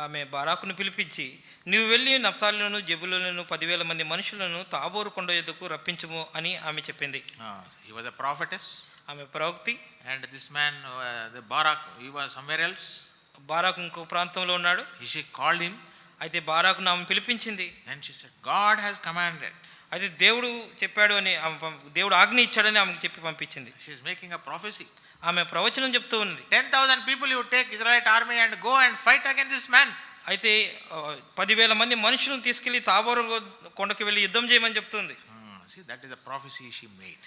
ఆమె బారాకును పిలిపించి, నీవు వెళ్ళి నఫ్తాలిలోను జెబులూనును 10,000 మంది మనుషులను తాబోరు కొండ యొద్దకు రప్పించుము అని ఆమె చెప్పింది. He was a prophetess. ఆమె ప్రవక్తి. And this man, the Barak, he was somewhere else. Barak ఇంకో ప్రాంతంలో ఉన్నాడు. She called him. అయితే బారాకును ఆమె పిలిపించింది. And she said, God has commanded. అయితే దేవుడు చెప్పాడు అని, దేవుడు ఆజ్ఞ ఇచ్చాడని ఆమెకు చెప్పి పంపించింది. She is making a prophecy. ఆమె ప్రవచనం చెప్తూ ఉంది. 10,000 people you take Israelite army and go and fight against this man. అయితే 10,000 మంది మనుషులను తీసుకెళ్లి తాబోరు కొండకి వెళ్ళి యుద్ధం చేయమని చెప్తుంది. See, that is a prophecy she made.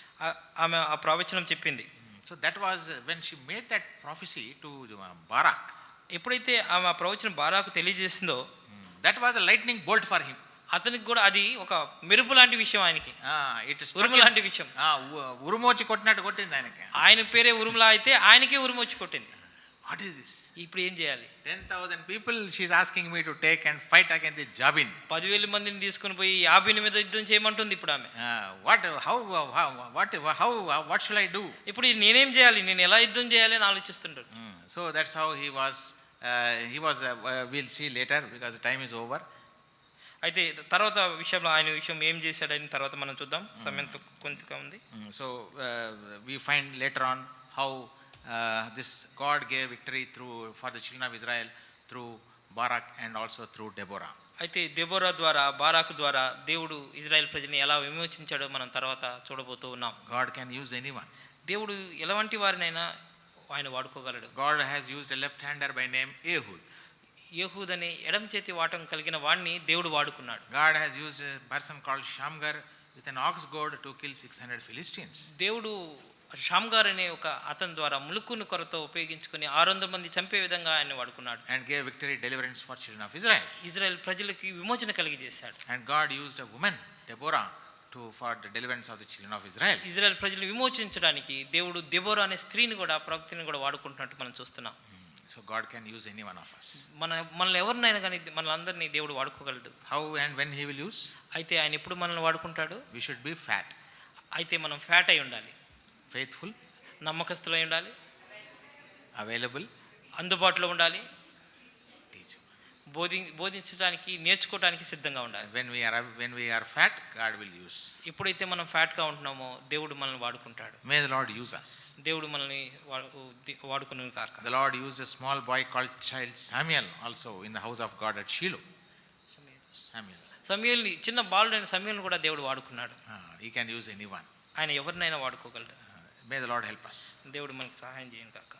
ఆమె ఆ ప్రవచనం చెప్పింది. So that was when she made that prophecy to Barak. ఎప్పుడైతే ఆమె ఆ ప్రవచనం Barak తెలియజేసిందో, that was a lightning bolt for him. అతనికి కూడా అది ఒక మెరుపు లాంటి విషయం, ఆయనకి ఉరుము లాంటి విషయం. ఉరుము వచ్చి కొట్టినట్టు కొట్టింది ఆయనకి. ఆయన పేరే ఉరుములా అయితే ఆయనకే ఉరుము వచ్చి కొట్టింది. What is this? ఇప్పుడు ఏం చేయాలి? 10,000 people she is asking me to take and fight against the Jabin. 10,000 మందిని తీసుకొని పోయి యాబీను మీద యుద్ధం చేయమంటుంది ఇప్పుడు ఆమె. What shall I do? ఇప్పుడు నేనేం చేయాలి, నేను ఎలా యుద్ధం చేయాలి అని ఆలోచిస్తుంటాడు. So that's how he was we'll see later because the time is over. అయితే తర్వాత విషయంలో ఆయన విషయం ఏం చేశాడని తర్వాత మనం చూద్దాం, సమయం కొంతగా ఉంది. So we find later on how this God gave victory for the children of Israel through Barak and also through Deborah. అయితే దెబోరా ద్వారా, బారాకు ద్వారా దేవుడు ఇజ్రాయెల్ ప్రజల్ని ఎలా విమోచించాడో మనం తర్వాత చూడబోతూ ఉన్నాం. God can use anyone. దేవుడు ఎలాంటి వారినైనా ఆయన వాడుకోగలడు. God has used a left-hander by name Ehud. యెహూద్ అనే ఎడమ చేతి వాటం కలిగిన వాడిని దేవుడు వాడుకున్నాడు. God has used a person called Shamgar with an ox goad to kill 600 Philistines. దేవుడు షామ్గార్ అనే ఒక అతని ద్వారా ములుకును కొరతో ఉపయోగించుకొని 600 మంది చంపే విధంగా ఆయన వాడుకున్నాడు. And gave victory deliverance for children of Israel. Israel ప్రజలకి విమోచన కలిగజేశాడు. And God used a woman, Deborah, for the deliverance of the children of Israel. Israel ప్రజలను విమోచించడానికి దేవుడు దెబోరా అనే స్త్రీని కూడా, ప్రవక్తని కూడా వాడుకుంటున్నట్టు మనం చూస్తున్నాం. So God can use any one of us. మనల్ని ఎవరినైనా కానీ మనలందరినీ దేవుడు వాడుకోగలడు. How and when he will use? అయితే ఆయన ఎప్పుడు మనల్ని వాడుకుంటాడు? We should be fat. అయితే మనం ఫ్యాట్ అయి ఉండాలి, faithful, నమ్మకస్తులై ఉండాలి, available, అందుబాటులో ఉండాలి, teach, బోధించడానికి నేర్చుకోవడానికి సిద్ధంగా ఉండాలి. When we are fat, God will use. ఎప్పుడైతే మనం ఫ్యాట్గా ఉంటున్నామో దేవుడు మనల్ని వాడుకుంటాడు. May the Lord use us. దేవుడు మనల్ని వాడుకును కాక. The Lord used a small boy called child Samuel also in the house of God at Shiloh. సమూయేల్ని, చిన్న బాలుడైన సమూయేల్ని కూడా దేవుడు వాడుకున్నాడు. He can use anyone. ఆయన ఎవరినైనా వాడుకోగలడు. May the Lord help us. దేవుడు మనకు సహాయం చేయను కాక.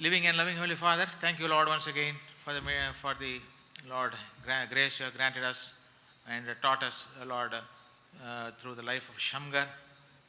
Living and loving Holy Father, thank you, Lord, once again for the Lord grace you have granted us and taught us, Lord, through the life of Shamgar.